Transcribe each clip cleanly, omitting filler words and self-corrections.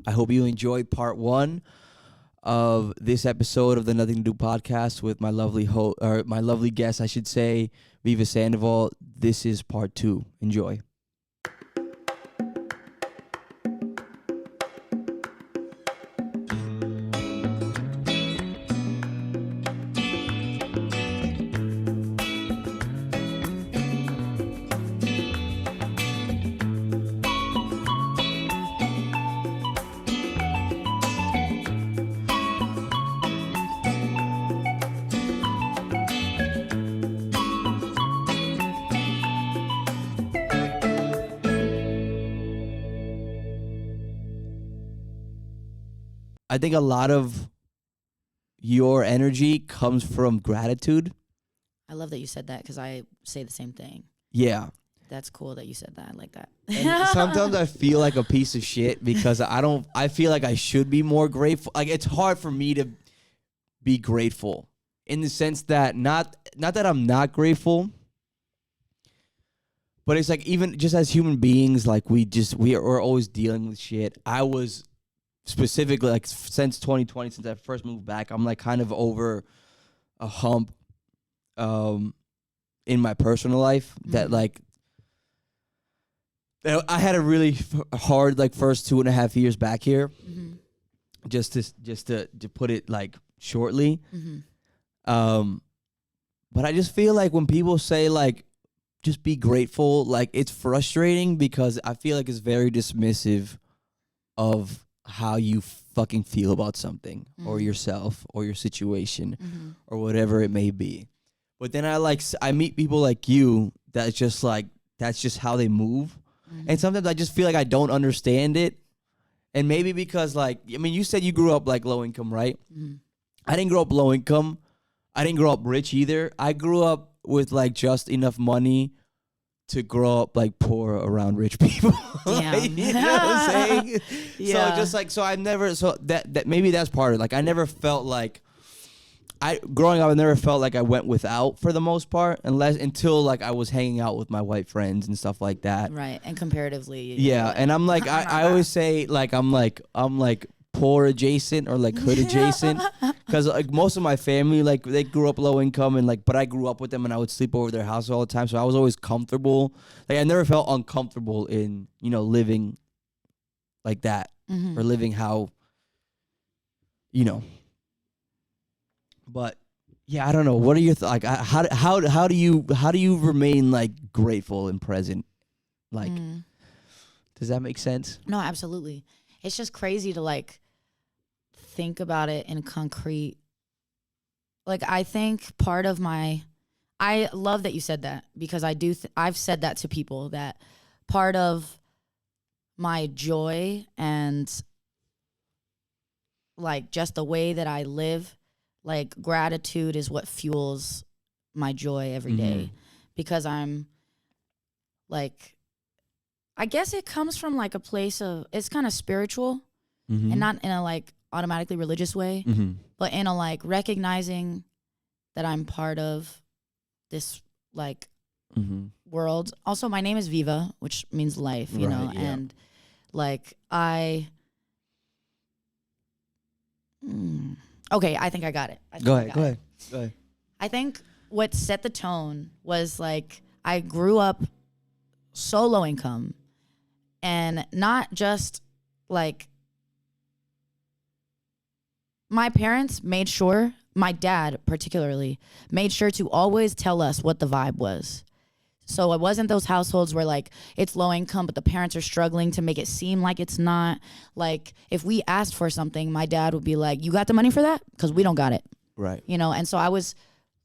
I hope you enjoyed part 1 of this episode of the Nothing to Do podcast with my lovely my lovely guest, I should say, Viva Sandoval. This is part 2. Enjoy. I think a lot of your energy comes from gratitude. I love that you said that because I say the same thing. Yeah. That's cool that you said that. I like that. And sometimes I feel like a piece of shit because I feel like I should be more grateful. Like, it's hard for me to be grateful in the sense that not that I'm not grateful, but it's like, even just as human beings, like we're always dealing with shit. I was specifically, like, since 2020, since I first moved back, I'm like kind of over a hump in my personal life that like I had a really hard like first 2.5 years back here. Just to put it like shortly. But I just feel like when people say like just be grateful, like, it's frustrating because I feel like it's very dismissive of how you fucking feel about something or yourself or your situation or whatever it may be. But then I meet people like you that's just like, that's just how they move. And sometimes I just feel like I don't understand it. And maybe because, like, I mean, you said you grew up like low income, right? I didn't grow up low income. I didn't grow up rich either. I grew up with like just enough money to grow up like poor around rich people. Like, you know what I'm saying? Yeah. So just like, that maybe that's part of it. Like, I never felt like growing up, I never felt like I went without for the most part, until like I was hanging out with my white friends and stuff like that. Right. And comparatively. Yeah. And I'm like, I always say like, I'm like poor adjacent or like hood adjacent, because like most of my family, like, they grew up low income, and like, but I grew up with them and I would sleep over their house all the time, so I was always comfortable. Like, I never felt uncomfortable in, you know, living like that or living how, you know. But yeah, I don't know. What are your like? How do you remain like grateful and present? Like, does that make sense? No, absolutely. It's just crazy to like think about it in concrete. Like, I think part of I love that you said that, because I've said that to people, that part of my joy and like just the way that I live, like, gratitude is what fuels my joy every day, because I'm like, I guess it comes from like a place of, it's kind of spiritual and not in a like automatically religious way, but in a like recognizing that I'm part of this like world. Also, my name is Viva, which means life, you know, yeah. and like okay, I think I got it. Go ahead. I think what set the tone was like, I grew up so low income, and not just like, my parents made sure, my dad particularly, made sure to always tell us what the vibe was. So it wasn't those households where like it's low income, but the parents are struggling to make it seem like it's not. Like, if we asked for something, my dad would be like, "You got the money for that? Because we don't got it." Right. You know, and so I was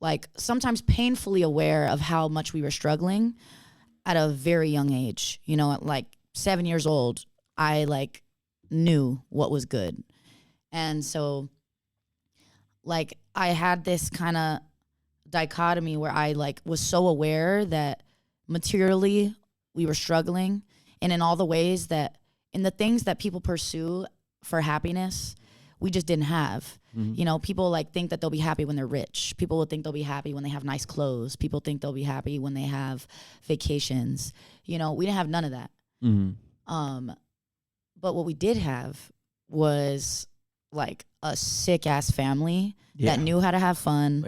like sometimes painfully aware of how much we were struggling at a very young age. You know, at like 7 years old, I like knew what was good. And so like I had this kind of dichotomy where I like was so aware that materially we were struggling, and in all the ways that, in the things that people pursue for happiness, we just didn't have. You know, people like think that they'll be happy when they're rich. People will think they'll be happy when they have nice clothes. People think they'll be happy when they have vacations. You know, we didn't have none of that. But what we did have was like a sick ass family that knew how to have fun.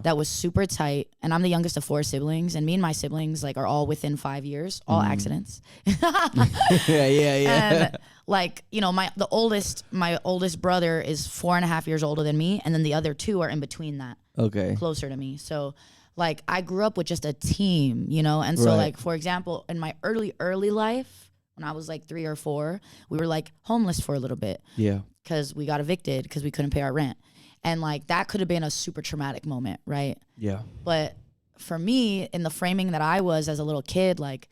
That was super tight. And I'm the youngest of 4 siblings, and me and my siblings like are all within 5 years, all accidents. And like, you know, my oldest brother is 4.5 years older than me, and then the other 2 are in between that. Okay. Closer to me. So like I grew up with just a team, you know? And so like, for example, in my early life, when I was like 3 or 4, we were like homeless for a little bit. Yeah. Because we got evicted because we couldn't pay our rent. And like that could have been a super traumatic moment, right? Yeah. But for me, in the framing that I was as a little kid, like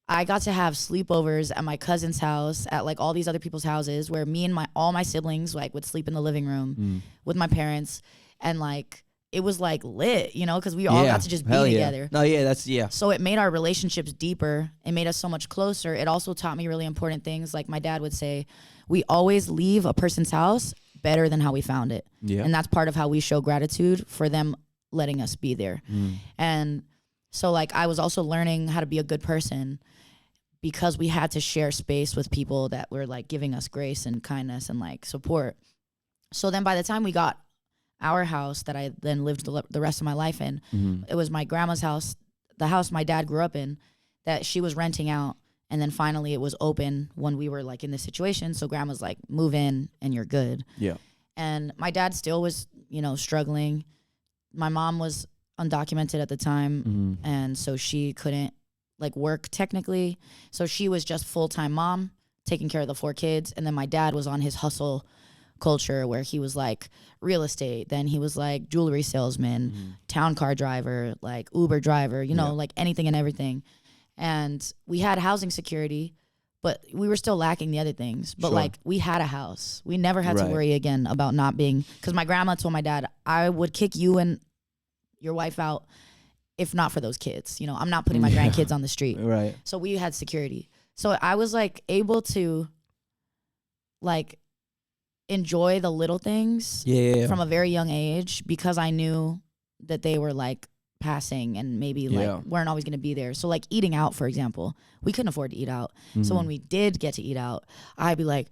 I got to have sleepovers at my cousin's house, at like all these other people's houses, where me and all my siblings like would sleep in the living room with my parents, and like it was like lit, you know, because we all got to just be together. No, that's So it made our relationships deeper. It made us so much closer. It also taught me really important things. Like my dad would say, we always leave a person's house better than how we found it. Yeah. And that's part of how we show gratitude for them letting us be there. And so like I was also learning how to be a good person because we had to share space with people that were like giving us grace and kindness and like support. So then by the time we got our house that I then lived the rest of my life in, it was my grandma's house, the house my dad grew up in, that she was renting out. And then finally it was open when we were like in this situation. So grandma's like, move in and you're good. Yeah. And my dad still was, you know, struggling. My mom was undocumented at the time. And so she couldn't like work technically. So she was just full-time mom taking care of the 4 kids. And then my dad was on his hustle culture where he was like real estate. Then he was like jewelry salesman, town car driver, like Uber driver, you know, like anything and everything. And we had housing security, but we were still lacking the other things. But like we had a house. We never had to worry again about not being, because my grandma told my dad, I would kick you and your wife out if not for those kids. You know, I'm not putting my grandkids on the street. Right. So we had security. So I was like able to like enjoy the little things from a very young age because I knew that they were like passing and maybe like weren't always going to be there. So like eating out, for example, we couldn't afford to eat out. So when we did get to eat out, I'd be like,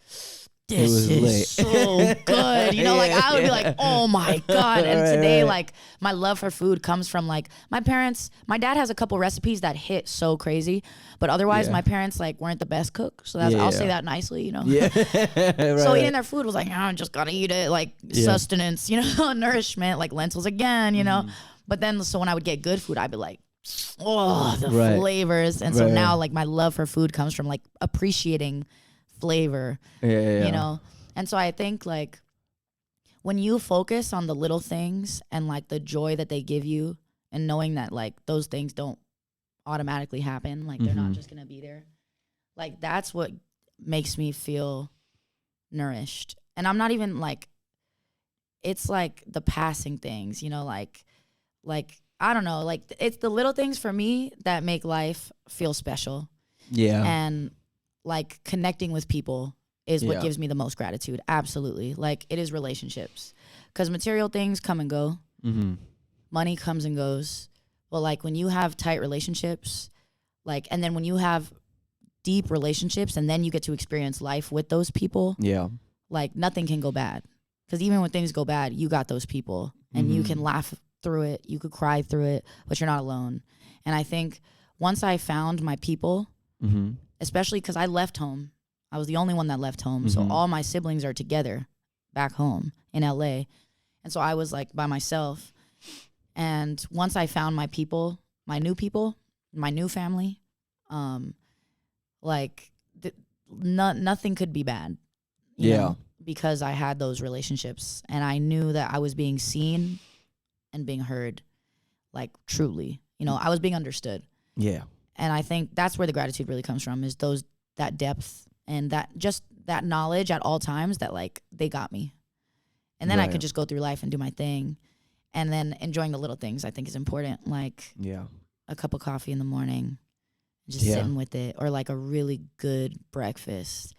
this is so good. You know, like I would be like, oh my God. And today, like my love for food comes from like my parents. My dad has a couple recipes that hit so crazy, but otherwise my parents like weren't the best cook. So that's, I'll say that nicely, you know? So eating their food was like, I just got to eat it, like sustenance, you know, nourishment, like lentils again, you know? But then, so when I would get good food, I'd be like, oh, the flavors. And so now like my love for food comes from like appreciating flavor, you know? And so I think like when you focus on the little things and like the joy that they give you and knowing that like those things don't automatically happen, like they're not just gonna be there, like that's what makes me feel nourished. And I'm not even like, it's like the passing things, you know, like I don't know, like it's the little things for me that make life feel special. And like connecting with people is what gives me the most gratitude. Absolutely. Like it is relationships, because material things come and go. Money comes and goes. But like when you have tight relationships, like, and then when you have deep relationships and then you get to experience life with those people, like nothing can go bad. Because even when things go bad, you got those people and you can laugh through it. You could cry through it, but you're not alone. And I think once I found my people, especially because I left home. I was the only one that left home. So all my siblings are together back home in LA. And so I was like by myself. And once I found my people, my new family, like nothing could be bad. You know, because I had those relationships and I knew that I was being seen and being heard, like truly, you know, I was being understood. And I think that's where the gratitude really comes from, is that depth and that knowledge at all times that like they got me. And then I could just go through life and do my thing. And then enjoying the little things I think is important. Like a cup of coffee in the morning, just sitting with it, or like a really good breakfast,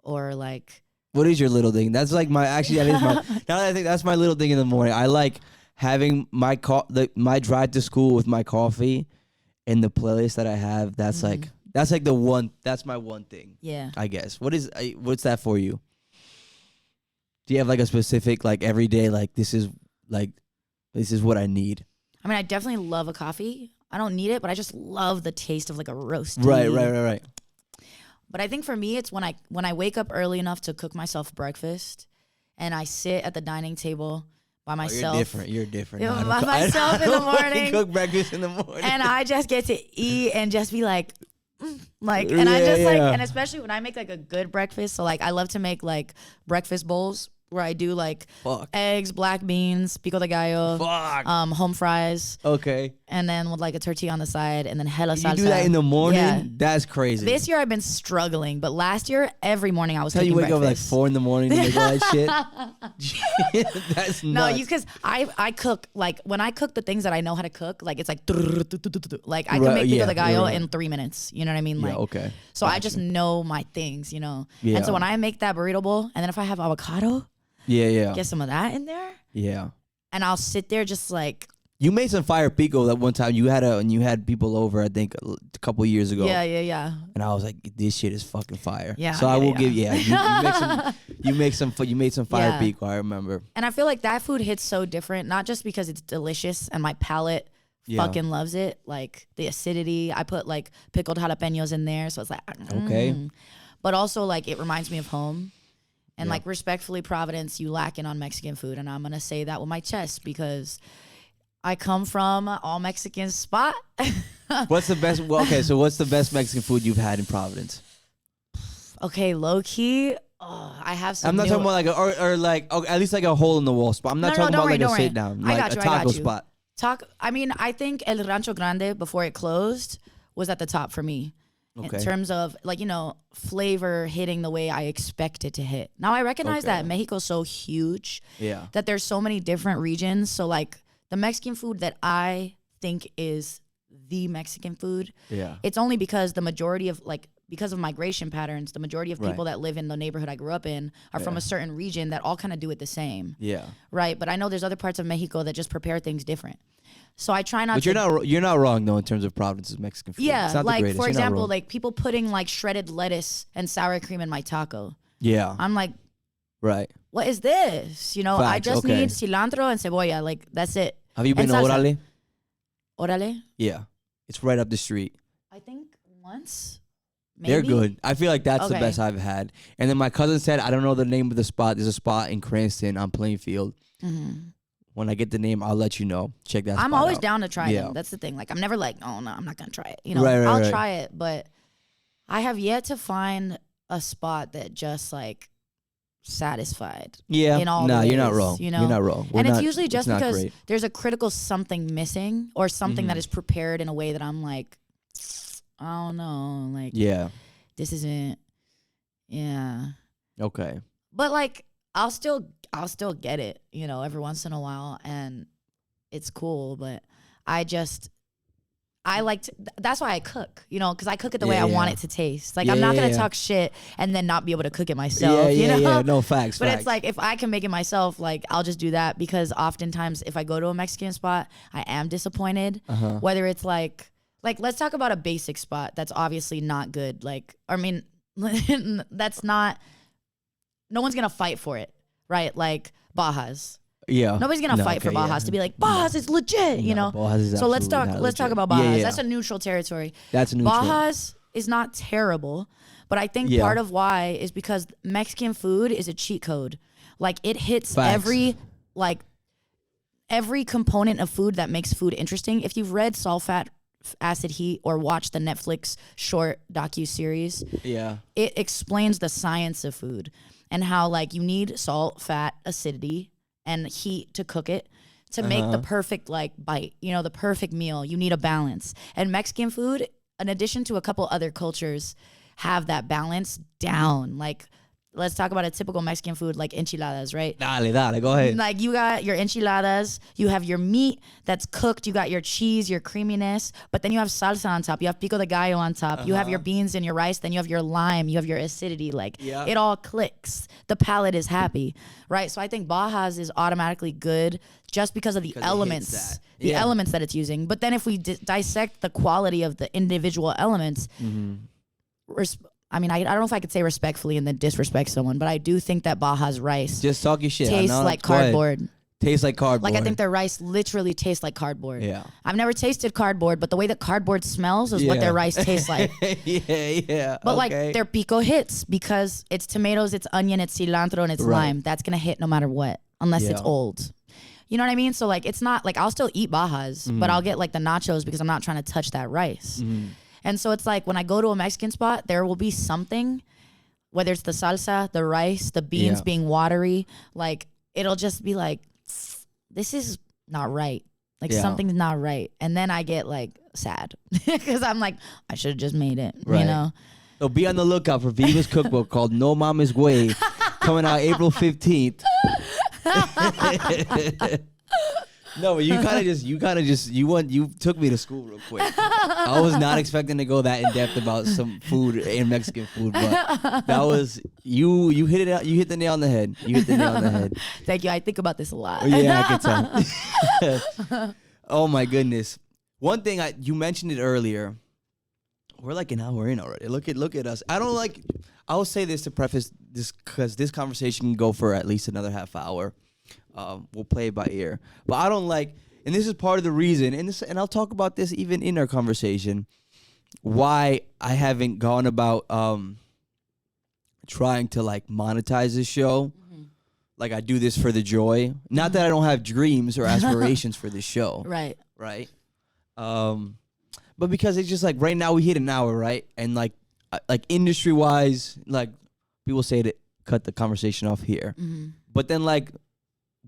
or like. What is your little thing? That's like my, actually that is my, now that I think that's my little thing in the morning. I like having my drive to school with my coffee and the playlist that I have. That's like That's like the one. That's my one thing. Yeah. I guess. What's that for you? Do you have like a specific like every day like this is what I need? I mean, I definitely love a coffee. I don't need it, but I just love the taste of like a roast. Right. But I think for me, it's when I wake up early enough to cook myself breakfast, and I sit at the dining table by myself. You're different. Yeah, No, by myself in the morning. Cook breakfast in the morning. And I just get to eat and just be like, and I just like, and especially when I make like a good breakfast. So like, I love to make like breakfast bowls where I do like eggs, black beans, pico de gallo, home fries. Okay. And then with like a tortilla on the side and then hella salsa. You do that in the morning? Yeah. That's crazy. This year I've been struggling, but last year every morning I was cooking breakfast. You wake up at like 4 a.m. to make all that shit? That's nuts. No, because I cook, like when I cook the things that I know how to cook, like it's like I can make pico de gallo in 3 minutes. You know what I mean? Like, okay. So I just know my things, you know? Yeah. And so when I make that burrito bowl, and then if I have avocado, get some of that in there. Yeah. And I'll sit there just like. You made some fire pico that one time. You had people over, I think, a couple years ago. Yeah. And I was like, this shit is fucking fire. Yeah. So I will give. Yeah. You made some fire pico. I remember. And I feel like that food hits so different, not just because it's delicious and my palate fucking loves it. Like the acidity. I put like pickled jalapenos in there, so it's like okay. But also like it reminds me of home. And like respectfully, Providence, you lacking on Mexican food, and I'm gonna say that with my chest because I come from an all Mexican spot. What's the best? Well, okay, so what's the best Mexican food you've had in Providence? Okay, low key. I have some. I'm not talking about like or like at least like a hole in the wall spot. I'm not talking about like a sit down, like a taco spot. I mean, I think El Rancho Grande before it closed was at the top for me. Okay. In terms of like, you know, flavor hitting the way I expect it to hit. Now I recognize that Mexico's so huge that there's so many different regions. So like the Mexican food that I think is the Mexican food, it's only because the majority of like, because of migration patterns, the majority of people that live in the neighborhood I grew up in are from a certain region that all kind of do it the same. Yeah. Right. But I know there's other parts of Mexico that just prepare things different. So I try not to. But you're not wrong though in terms of Providence's Mexican food. Yeah, it's not like the greatest. For example, like people putting like shredded lettuce and sour cream in my taco. Yeah, I'm like, right. What is this? You know, I just need cilantro and cebolla. Like that's it. Have you been to Orale? Orale? Yeah, it's right up the street. I think once. Maybe? They're good. I feel like that's the best I've had. And then my cousin said, I don't know the name of the spot. There's a spot in Cranston on Plainfield. Mm-hmm. When I get the name, I'll let you know. Check that. I'm always out. down to try them. That's the thing. Like I'm never like, oh no, I'm not gonna try it. You know, I'll try it, but I have yet to find a spot that just like satisfied. Yeah. In all ways, you're not wrong. You know, you're not wrong. And it's usually just because there's a critical something missing or something that is prepared in a way that I'm like, I don't know, like this isn't. Yeah. Okay. But like I'll still get it, you know, every once in a while, and it's cool. But I like to, that's why I cook, you know, because I cook it the way I want it to taste. Like I'm not gonna talk shit and then not be able to cook it myself. You know? Yeah, no facts. But it's like if I can make it myself, like I'll just do that because oftentimes if I go to a Mexican spot, I am disappointed. Whether it's like let's talk about a basic spot that's obviously not good. Like I mean, that's not. No one's gonna fight for it. Right, like Baja's. Yeah, nobody's gonna fight for Baja's to be like Baja's is legit, you know. So let's talk about Baja's. That's a neutral territory. That's neutral. Baja's is not terrible, but I think part of why is because Mexican food is a cheat code. Like it hits every component of food that makes food interesting. If you've read Salt, Fat, Acid, Heat or watched the Netflix short docu-series, it explains the science of food. And how like you need salt, fat, acidity, and heat to cook it to make the perfect like bite, you know, the perfect meal. You need a balance. And Mexican food, in addition to a couple other cultures, have that balance down. Like let's talk about a typical Mexican food like enchiladas, right? Dale, go ahead. Like you got your enchiladas, you have your meat that's cooked, you got your cheese, your creaminess, but then you have salsa on top, you have pico de gallo on top, you have your beans and your rice, then you have your lime, you have your acidity. Like it all clicks. The palate is happy, right? So I think Baja's is automatically good just because of the elements, elements that it's using. But then if we dissect the quality of the individual elements, I mean, I don't know if I could say respectfully and then disrespect someone, but I do think that Baja's rice just talk your shit. Tastes like cardboard. Tastes like cardboard. Like I think their rice literally tastes like cardboard. Yeah. I've never tasted cardboard, but the way that cardboard smells is what their rice tastes like. But like their pico hits because it's tomatoes, it's onion, it's cilantro, and it's lime. That's gonna hit no matter what, unless it's old. You know what I mean? So like it's not like I'll still eat Baja's, but I'll get like the nachos because I'm not trying to touch that rice. And so it's like when I go to a Mexican spot, there will be something, whether it's the salsa, the rice, the beans being watery, like it'll just be like, this is not right. Like something's not right. And then I get like sad because I'm like, I should have just made it, you know? So be on the lookout for Viva's cookbook called No Mames Weyy, coming out April 15th. No, but you took me to school real quick. I was not expecting to go that in depth about some food and Mexican food, but that was you hit it out. You hit the nail on the head. Thank you. I think about this a lot. Yeah, I can tell. Oh my goodness. One thing you mentioned it earlier. We're like an hour in already. Look at us. I will say this to preface this because this conversation can go for at least another half hour. We'll play it by ear, but I don't like, and this is part of the reason, and I'll talk about this even in our conversation, why I haven't gone about trying to like monetize this show. Like I do this for the joy, not that I don't have dreams or aspirations for this show, right? But because it's just like right now we hit an hour, right? And like industry wise, like people say to cut the conversation off here, but then like,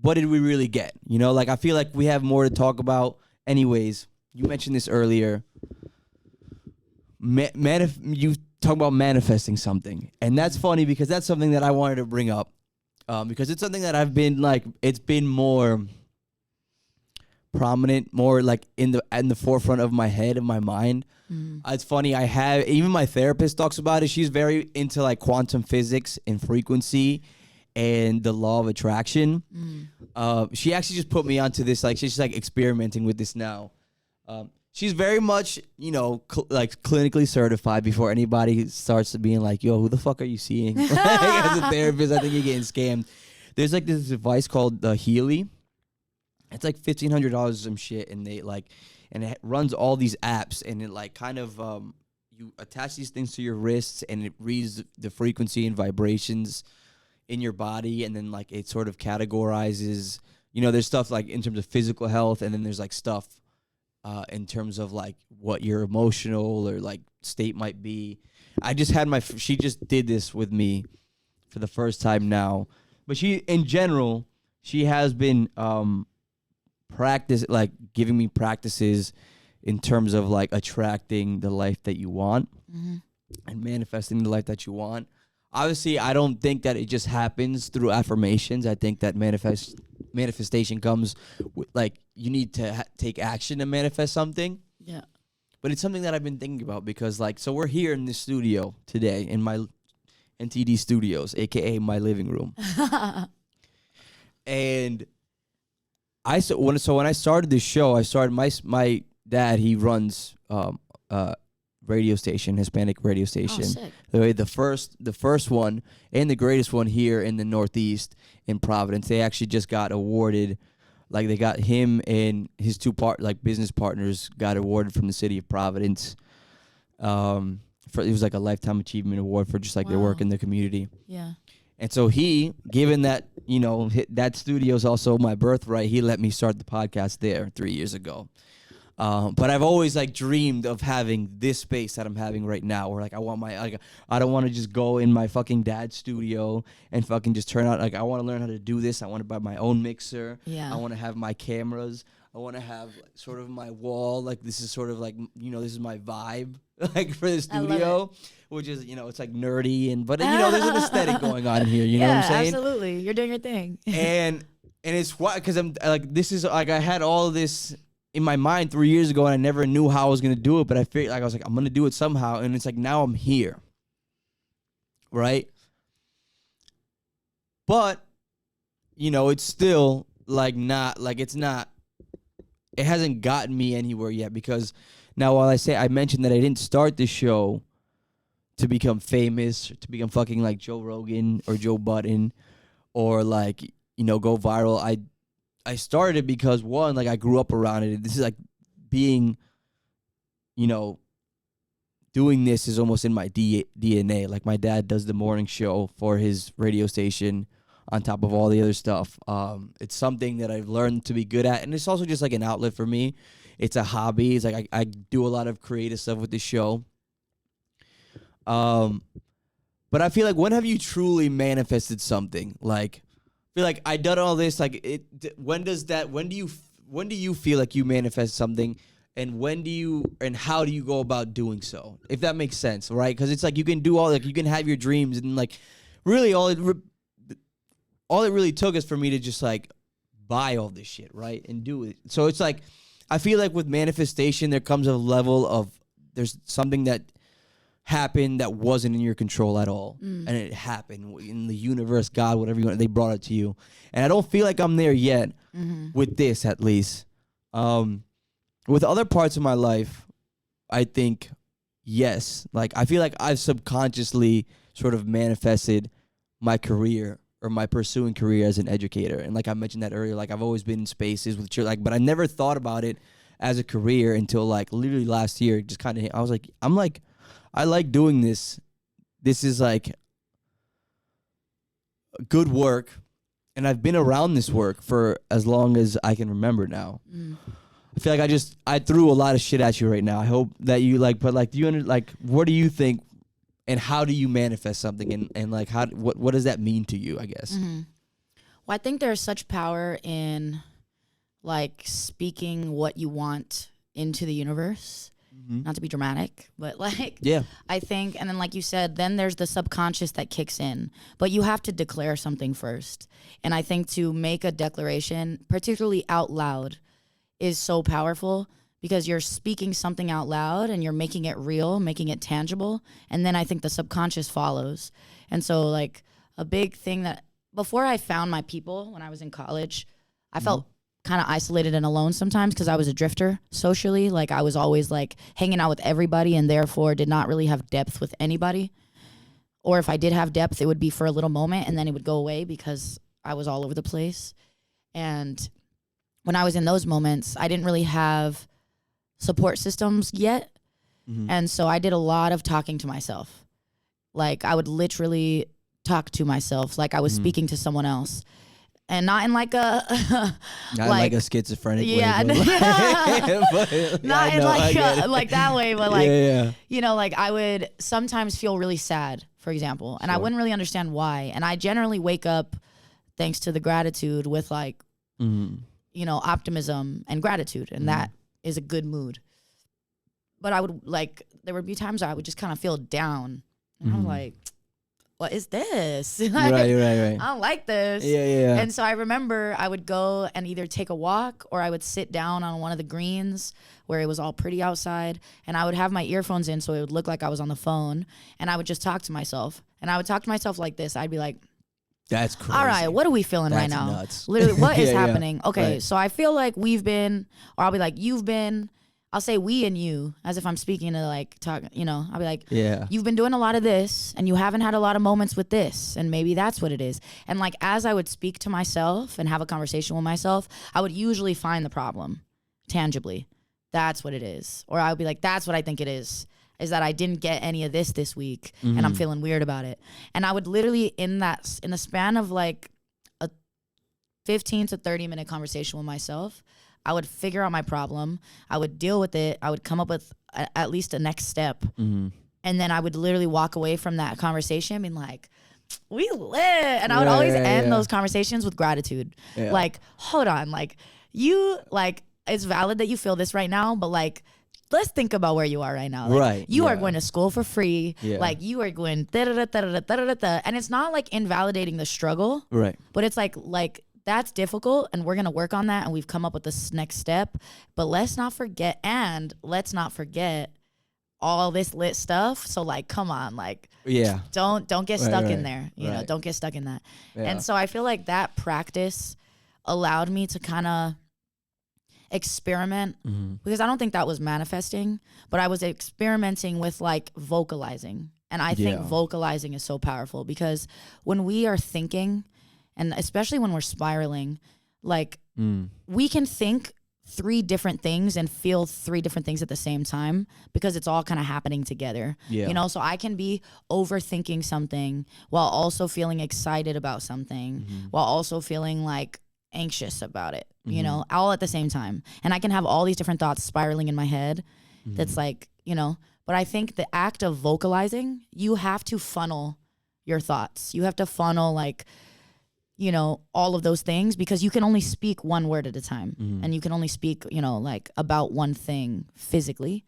what did we really get? You know, like I feel like we have more to talk about. Anyways, you mentioned this earlier. You talk about manifesting something, and that's funny because that's something that I wanted to bring up because it's something that I've been like, it's been more prominent, more like in the forefront of my head, of my mind. It's funny. I have even my therapist talks about it. She's very into like quantum physics and frequency and the law of attraction. She actually just put me onto this, like she's like experimenting with this now. She's very much, you know, like clinically certified before anybody starts being like, yo, who the fuck are you seeing? Like, as a therapist, I think you're getting scammed. There's like this device called the Healy. It's like $1,500 or some shit, and it runs all these apps, and it like kind of you attach these things to your wrists, and it reads the frequency and vibrations in your body, and then like it sort of categorizes, you know, there's stuff like in terms of physical health, and then there's like stuff in terms of like what your emotional or like state might be. I just had she just did this with me for the first time now, but in general she has been giving me practices in terms of like attracting the life that you want and manifesting the life that you want. Obviously, I don't think that it just happens through affirmations. I think that manifestation comes with, like, you need to take action to manifest something. Yeah. But it's something that I've been thinking about because, like, so we're here in this studio today in my NTD studios, a.k.a. my living room. And when I started this show, my dad, he runs radio station, Hispanic radio station. Oh, sick. The first one and the greatest one here in the Northeast in Providence. They actually just got awarded, like they got him and his business partners got awarded from the city of Providence. It was like a lifetime achievement award for just like their work in the community. Yeah. And so given that, you know, that studio is also my birthright, he let me start the podcast there 3 years ago. But I've always like dreamed of having this space that I'm having right now, where like I don't want to just go in my fucking dad's studio and fucking just turn out. Like I want to learn how to do this. I want to buy my own mixer. Yeah. I want to have my cameras. I want to have like, sort of my wall. Like this is sort of like, this is my vibe like for the studio, which is, it's like nerdy but there's an aesthetic going on here. You know what I'm saying? Absolutely. You're doing your thing. And it's why, because I'm like, this is like, I had all this in my mind 3 years ago and I never knew how I was going to do it. But I figured like, I was like, I'm going to do it somehow. And it's like, now I'm here. Right. But, it's still like not like it hasn't gotten me anywhere yet, because now while I mentioned that I didn't start this show to become famous, to become fucking like Joe Rogan or Joe Budden or like, go viral. I started because one, like I grew up around it. This is like being, doing this is almost in my DNA. Like my dad does the morning show for his radio station on top of all the other stuff. It's something that I've learned to be good at. And it's also just like an outlet for me. It's a hobby. It's like I do a lot of creative stuff with this show. But I feel like, when have you truly manifested something? Like, I feel like I done all this. Like, when do you feel like you manifest something? And how do you go about doing so? If that makes sense, right? Because it's like you can do you can have your dreams, and like really all it really took is for me to just like buy all this shit, right? And do it. So it's like, I feel like with manifestation, there comes a level of, there's something that happened that wasn't in your control at all. And it happened in the universe, God, whatever you want, they brought it to you. And I don't feel like I'm there yet with this, at least. With other parts of my life, I think, yes. Like, I feel like I've subconsciously sort of manifested my career or my pursuing career as an educator. And like I mentioned that earlier, like I've always been in spaces with church, but I never thought about it as a career until like literally last year. Just kind of, I was like, I like doing this. This is like good work. And I've been around this work for as long as I can remember now. I feel like I threw a lot of shit at you right now. I hope that you what do you think, and how do you manifest something, and like what does that mean to you, I guess? Well, I think there's such power in like speaking what you want into the universe. Not to be dramatic, but like, I think, and then like you said, then there's the subconscious that kicks in, but you have to declare something first. And I think to make a declaration, particularly out loud, is so powerful, because you're speaking something out loud and you're making it real, making it tangible. And then I think the subconscious follows. And so like a big thing that before I found my people when I was in college, I felt kind of isolated and alone sometimes because I was a drifter socially. Like I was always like hanging out with everybody and therefore did not really have depth with anybody. Or if I did have depth, it would be for a little moment and then it would go away because I was all over the place. And when I was in those moments, I didn't really have support systems yet. And so I did a lot of talking to myself. Like I would literally talk to myself like I was speaking to someone else. And not in like a not like a schizophrenic way. Not in like that way, but like you know, like I would sometimes feel really sad, for example, and I wouldn't really understand why. And I generally wake up, thanks to the gratitude, with like you know, optimism and gratitude, and that is a good mood. But I would like, there would be times I would just kind of feel down, and I was like, what is this? Like, right. I don't like this. Yeah. And so I remember I would go and either take a walk or I would sit down on one of the greens where it was all pretty outside, and I would have my earphones in so it would look like I was on the phone, and I would just talk to myself. And I would talk to myself like this. I'd be like, that's crazy. All right, what are we feeling right now? Nuts. Literally, what is happening? Okay, so I feel like we've been, or I'll be like, you've been. I'll say we and you, as if I'm speaking to like talk, you know, I'll be like, you've been doing a lot of this and you haven't had a lot of moments with this. And maybe that's what it is. And like, as I would speak to myself and have a conversation with myself, I would usually find the problem tangibly. That's what it is. Or I would be like, that's what I think it is that I didn't get any of this week and I'm feeling weird about it. And I would literally in the span of like a 15 to 30 minute conversation with myself, I would figure out my problem. I would deal with it. I would come up with at least a next step. And then I would literally walk away from that conversation being like, we lit. And I would always end those conversations with gratitude. Like, hold on. Like, you, like, it's valid that you feel this right now, but like, let's think about where you are right now. Like, Right. You are going to school for free. Yeah. Like you are going da-da-da-da-da-da-da-da. And it's not like invalidating the struggle. Right. But it's like that's difficult, and we're going to work on that, and we've come up with this next step. But let's not forget all this lit stuff. So like, come on, like, Yeah. don't get stuck in right, there. You know, right. don't get stuck in that. Yeah. And so I feel like that practice allowed me to kind of experiment, because I don't think that was manifesting, but I was experimenting with like vocalizing. And I think vocalizing is so powerful, because when we are thinking, and especially when we're spiraling, like we can think 3 different things and feel 3 different things at the same time, because it's all kind of happening together. Yeah. You know, so I can be overthinking something while also feeling excited about something, while also feeling like anxious about it, you know, all at the same time. And I can have all these different thoughts spiraling in my head. That's like, you know, but I think the act of vocalizing, you have to funnel your thoughts. You have to funnel like, you know, all of those things, because you can only speak one word at a time, and you can only speak, you know, like about one thing physically.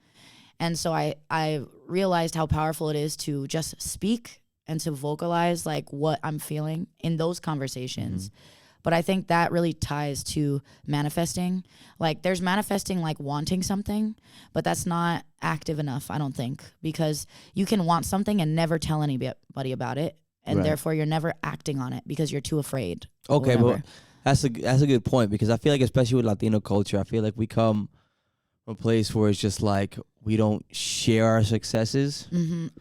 And so I realized how powerful it is to just speak and to vocalize like what I'm feeling in those conversations. But I think that really ties to manifesting. Like there's manifesting like wanting something, but that's not active enough, I don't think, because you can want something and never tell anybody about it. And therefore you're never acting on it because you're too afraid. Okay, but that's a good point, because I feel like, especially with Latino culture, I feel like we come from a place where it's just like we don't share our successes.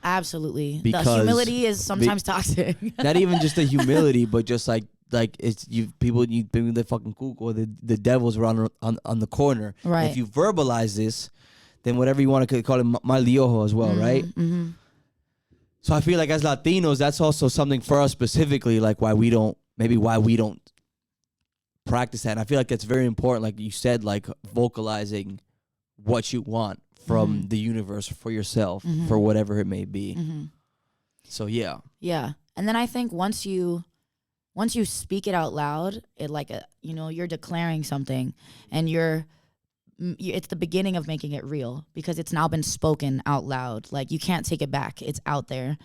Absolutely. Because the humility is sometimes toxic. Not even just the humility, but just like it's you the fucking kook, or the devil's around on the corner. Right. If you verbalize this, then whatever you want to call it, mal de ojo as well, right? So I feel like as Latinos, that's also something for us specifically, like why we don't practice that. And I feel like that's very important, like you said, like vocalizing what you want from the universe for yourself, for whatever it may be. So yeah. Yeah. And then I think once you speak it out loud, it like you know, you're declaring something, and it's the beginning of making it real, because it's now been spoken out loud. Like you can't take it back. It's out there.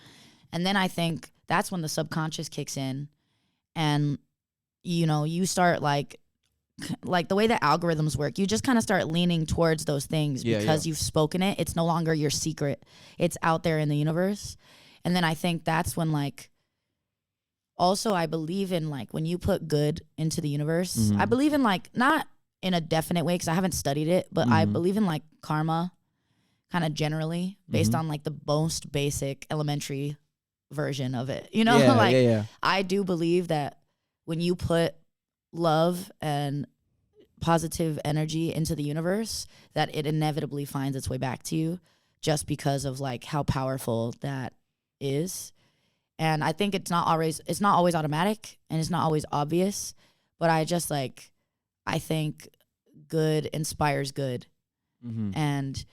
And then I think that's when the subconscious kicks in, and you know, you start like the way that algorithms work, you just kind of start leaning towards those things because you've spoken it. It's no longer your secret. It's out there in the universe. And then I think that's when like, also I believe in like when you put good into the universe, I believe in like, not in a definite way, because I haven't studied it, but I believe in like karma kind of generally based on like the most basic elementary version of it. You know, I do believe that when you put love and positive energy into the universe, that it inevitably finds its way back to you, just because of like how powerful that is. And I think it's not always automatic, and it's not always obvious, but I think good inspires good. And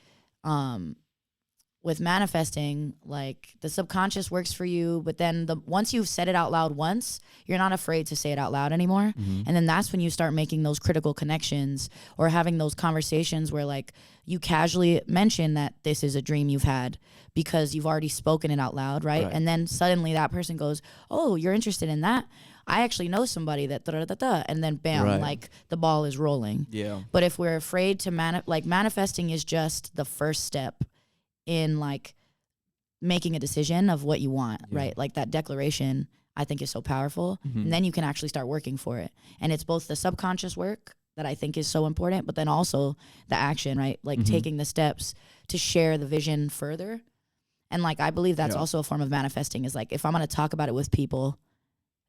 with manifesting, like the subconscious works for you, but then once you've said it out loud once, you're not afraid to say it out loud anymore. And then that's when you start making those critical connections, or having those conversations where like you casually mention that this is a dream you've had because you've already spoken it out loud, right? And then suddenly that person goes, oh, you're interested in that? I actually know somebody that da-da-da-da, and then bam, like the ball is rolling. Yeah. But if we're afraid to manifesting is just the first step in like making a decision of what you want, right? Like that declaration, I think is so powerful. And then you can actually start working for it. And it's both the subconscious work that I think is so important, but then also the action, right? Like taking the steps to share the vision further. And like, I believe that's also a form of manifesting, is like, if I'm going to talk about it with people,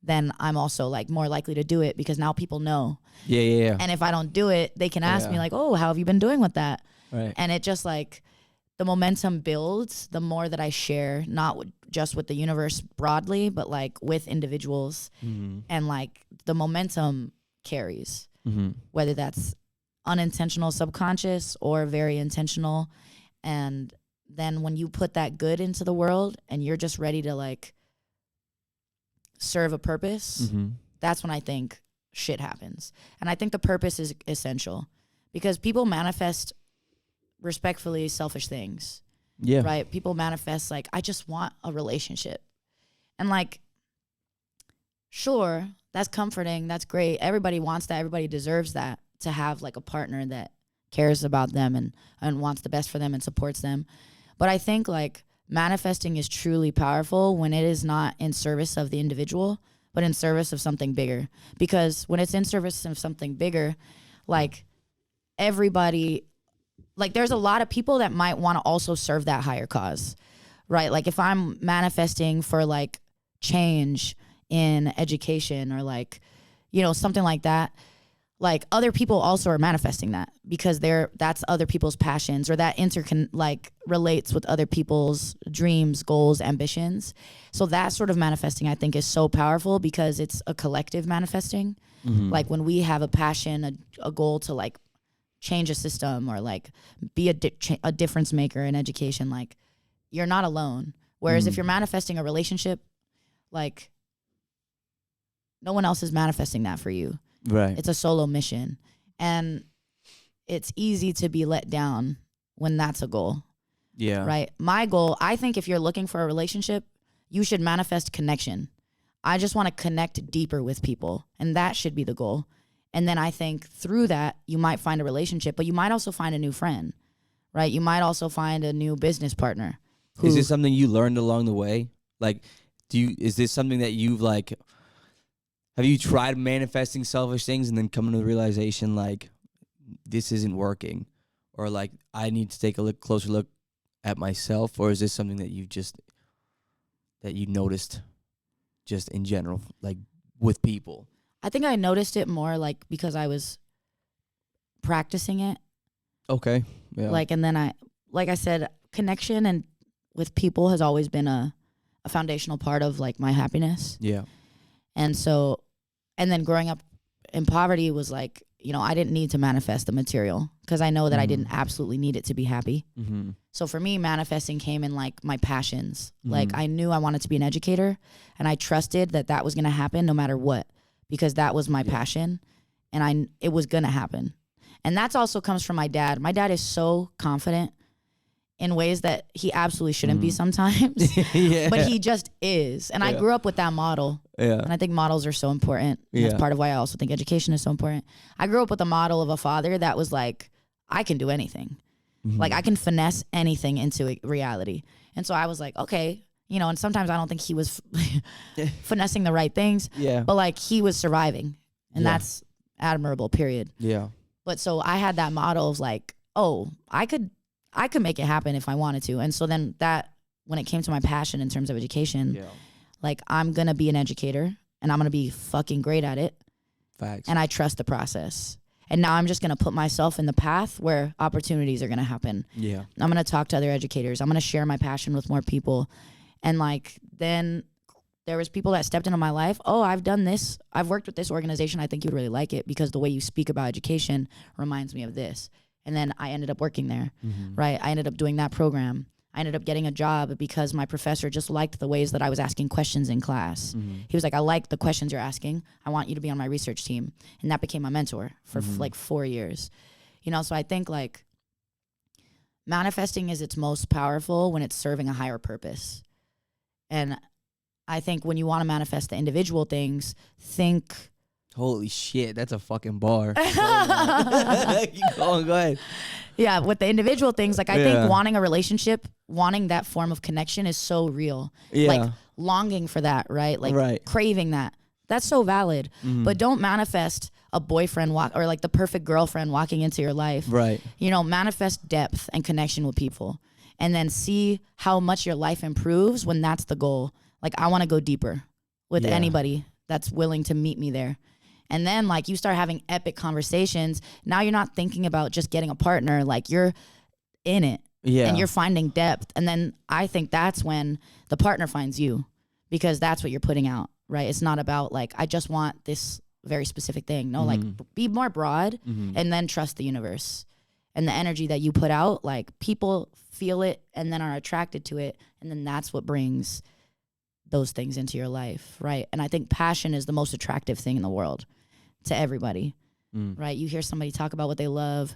then I'm also like more likely to do it, because now people know. Yeah. And if I don't do it, they can ask me like, oh, how have you been doing with that? Right. And it just like, the momentum builds the more that I share, not just with the universe broadly, but like with individuals. And like the momentum carries, whether that's unintentional, subconscious, or very intentional. And then when you put that good into the world and you're just ready to like serve a purpose, that's when I think shit happens. And I think the purpose is essential, because people manifest respectfully selfish things. Yeah. Right? People manifest like, I just want a relationship. And like, sure, that's comforting. That's great. Everybody wants that. Everybody deserves that, to have like a partner that cares about them and wants the best for them and supports them. But I think like manifesting is truly powerful when it is not in service of the individual, but in service of something bigger. Because when it's in service of something bigger, like everybody, like there's a lot of people that might want to also serve that higher cause, right? Like if I'm manifesting for like change in education or like, you know, something like that, like other people also are manifesting that because that's other people's passions, or that relates with other people's dreams, goals, ambitions. So that sort of manifesting, I think, is so powerful because it's a collective manifesting. Mm-hmm. Like when we have a passion, a goal to like change a system or like be a difference maker in education, like you're not alone. Whereas if you're manifesting a relationship, like no one else is manifesting that for you. Right. It's a solo mission. And it's easy to be let down when that's a goal. Yeah. Right? My goal, I think if you're looking for a relationship, you should manifest connection. I just want to connect deeper with people. And that should be the goal. And then I think through that, you might find a relationship, but you might also find a new friend, right? You might also find a new business partner. Is this something you learned along the way? Like, is this something that you've like, have you tried manifesting selfish things and then coming to the realization like this isn't working, or like I need to take a closer look at myself? Or is this something that you noticed just in general, like with people? I think I noticed it more like because I was practicing it. Okay. Yeah. Like, and then like I said, connection and with people has always been a foundational part of like my happiness. Yeah. And so, and then growing up in poverty was like, you know, I didn't need to manifest the material because I know that I didn't absolutely need it to be happy. Mm-hmm. So for me, manifesting came in like my passions. Mm-hmm. Like I knew I wanted to be an educator, and I trusted that was going to happen no matter what, because that was my passion, and it was going to happen. And that's also comes from my dad. My dad is so confident in ways that he absolutely shouldn't be sometimes, but he just is. And I grew up with that model. Yeah. And I think models are so important. That's part of why I also think education is so important. I grew up with a model of a father that was like, I can do anything. Mm-hmm. Like I can finesse anything into reality. And so I was like, okay, you know, and sometimes I don't think he was finessing the right things, but like he was surviving, and that's admirable, period. Yeah. But so I had that model of like, oh, I could make it happen if I wanted to. And so then that, when it came to my passion in terms of education, like I'm going to be an educator and I'm going to be fucking great at it. Facts. And I trust the process. And now I'm just going to put myself in the path where opportunities are going to happen. Yeah. I'm going to talk to other educators. I'm going to share my passion with more people. And like, then there was people that stepped into my life. Oh, I've done this. I've worked with this organization. I think you'd really like it because the way you speak about education reminds me of this. And then I ended up working there, right? I ended up doing that program. I ended up getting a job because my professor just liked the ways that I was asking questions in class. He was like, I like the questions you're asking. I want you to be on my research team. And that became my mentor for like 4 years. You know, so I think like manifesting is its most powerful when it's serving a higher purpose. And I think when you want to manifest the individual things, think... Holy shit, that's a fucking bar. Keep going, go ahead. Yeah, with the individual things, like I think wanting a relationship, wanting that form of connection is so real. Yeah. Like longing for that, right? Like craving that. That's so valid. But don't manifest a boyfriend or like the perfect girlfriend walking into your life. Right. You know, manifest depth and connection with people. And then see how much your life improves when that's the goal. Like I want to go deeper with anybody that's willing to meet me there. And then like you start having epic conversations. Now you're not thinking about just getting a partner. Like you're in it and you're finding depth. And then I think that's when the partner finds you, because that's what you're putting out, right? It's not about like, I just want this very specific thing. No, like be more broad and then trust the universe and the energy that you put out. Like people feel it and then are attracted to it. And then that's what brings those things into your life, right? And I think passion is the most attractive thing in the world to everybody, right? You hear somebody talk about what they love,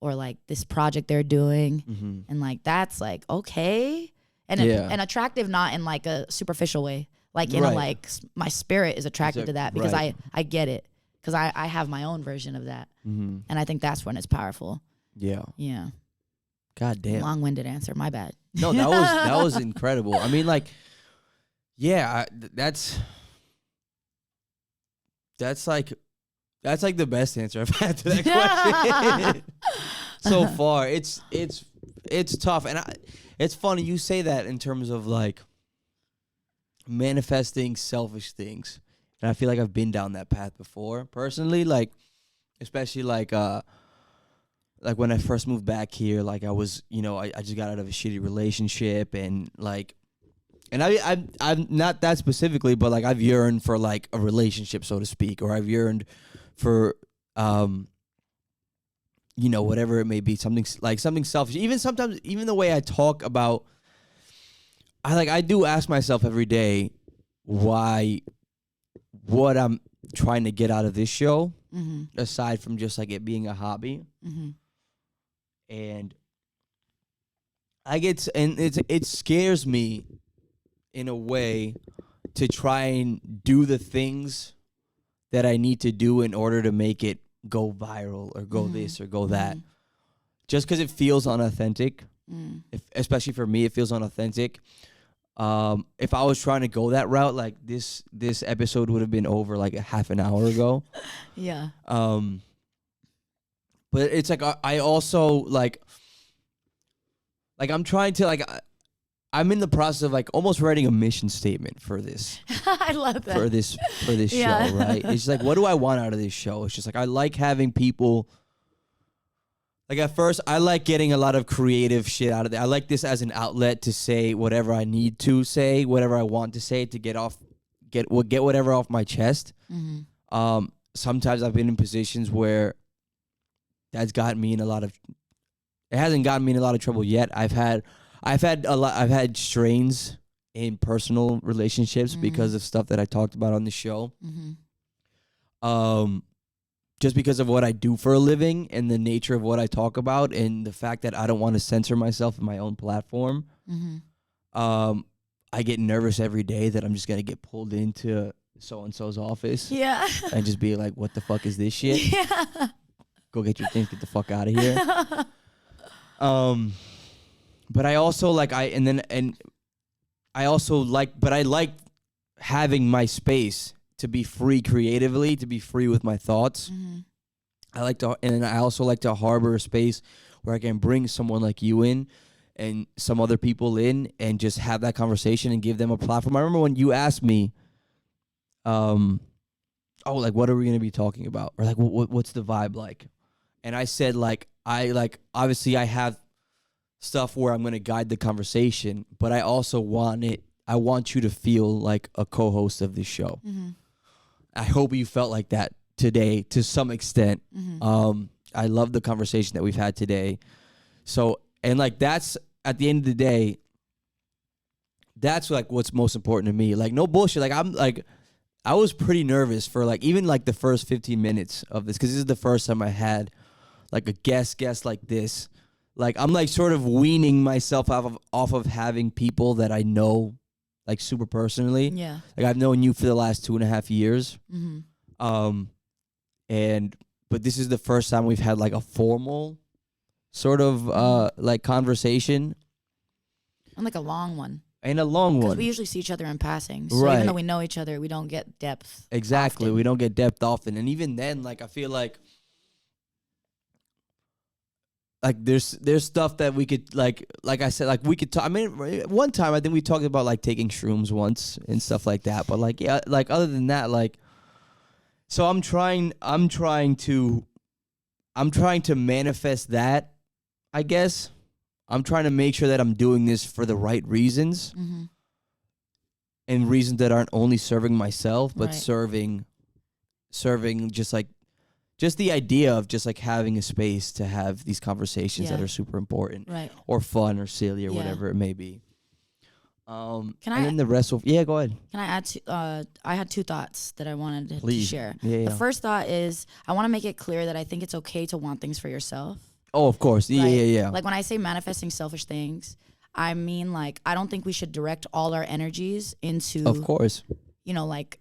or like this project they're doing. Mm-hmm. And like, that's like, okay. And, and attractive, not in like a superficial way. Like in a like, my spirit is attracted to that because I get it. Because I have my own version of that. Mm-hmm. And I think that's when it's powerful. Yeah. Yeah. God damn. Long-winded answer. My bad. No, that was incredible. I mean, like, yeah, that's like the best answer I've had to that question so far. It's tough, and it's funny you say that in terms of like manifesting selfish things, and I feel like I've been down that path before personally, like especially like when I first moved back here, like I was, I just got out of a shitty relationship, and like, and I'm not that specifically, but like I've yearned for like a relationship, so to speak, or I've yearned for, whatever it may be, something selfish. Even sometimes, even the way I talk about, I do ask myself every day what I'm trying to get out of this show, aside from just like it being a hobby. And it scares me in a way to try and do the things that I need to do in order to make it go viral or go this or go that. Just because it feels unauthentic, especially for me, it feels unauthentic. If I was trying to go that route, like this episode would have been over like a half an hour ago. Yeah. But it's like I also like I'm trying to I'm in the process of like almost writing a mission statement for this. I love that. For this show, right? It's like, what do I want out of this show? It's just like I like having people. Like at first, I like getting a lot of creative shit out of it. I like this as an outlet to say whatever I need to say, whatever I want to say, to get whatever off my chest. Sometimes I've been in positions where that's gotten me in a lot of. It hasn't gotten me in a lot of trouble yet. I've had strains in personal relationships because of stuff that I talked about on the show. Just because of what I do for a living and the nature of what I talk about and the fact that I don't want to censor myself in my own platform. I get nervous every day that I'm just going to get pulled into so-and-so's office. Yeah. And just be like, what the fuck is this shit? Yeah. Go get your things, get the fuck out of here. But I also like, I like having my space to be free creatively, to be free with my thoughts. I also like to harbor a space where I can bring someone like you in and some other people in and just have that conversation and give them a platform. I remember when you asked me, like, what are we going to be talking about? Or like, what's the vibe like? And I said, obviously I have stuff where I'm going to guide the conversation, but I also want you to feel like a co-host of this show. I hope you felt like that today to some extent. I love the conversation that we've had today. So, and like, that's at the end of the day, that's like what's most important to me. Like, no bullshit. Like, I was pretty nervous for like, even like the first 15 minutes of this, because this is the first time I had like a guest like this. Like, I'm like sort of weaning myself off of having people that I know like super personally. Yeah. Like, I've known you for the last 2.5 years. But this is the first time we've had like a formal sort of like conversation. And like a long one. And a long one. Because we usually see each other in passing. So even though we know each other, we don't get depth. Exactly. Often. We don't get depth often. And even then, like, I feel like there's stuff that we could like I said, like we could talk. I mean, one time I think we talked about like taking shrooms once and stuff like that. But like, yeah, like other than that, like, so I'm trying to manifest that, I guess. I'm trying to make sure that I'm doing this for the right reasons, and reasons that aren't only serving myself, but serving just the idea of just like having a space to have these conversations that are super important, or fun or silly or whatever it may be. Then the rest of go ahead. Can I add to, I had 2 thoughts that I wanted to share. The first thought is I want to make it clear that I think it's okay to want things for yourself. Oh, of course. Yeah, right? yeah. Like when I say manifesting selfish things, I mean like I don't think we should direct all our energies into, Of course. you know, like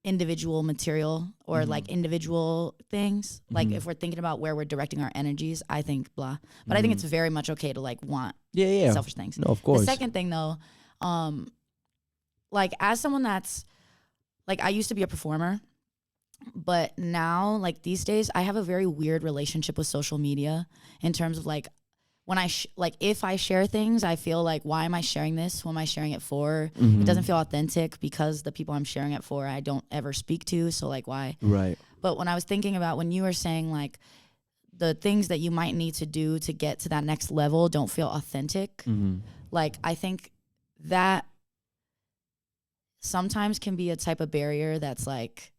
individual material or like individual things. Like if we're thinking about where we're directing our energies, I think blah. But I think it's very much okay to like want Yeah. selfish things. No, of course. The second thing though, like as someone that's like I used to be a performer, but now like these days I have a very weird relationship with social media in terms of like when I like if I share things, I feel like why am I sharing this? Who am I sharing it for? It doesn't feel authentic because the people I'm sharing it for I don't ever speak to. So like why? Right. But when I was thinking about when you were saying like the things that you might need to do to get to that next level don't feel authentic, like I think that sometimes can be a type of barrier that's like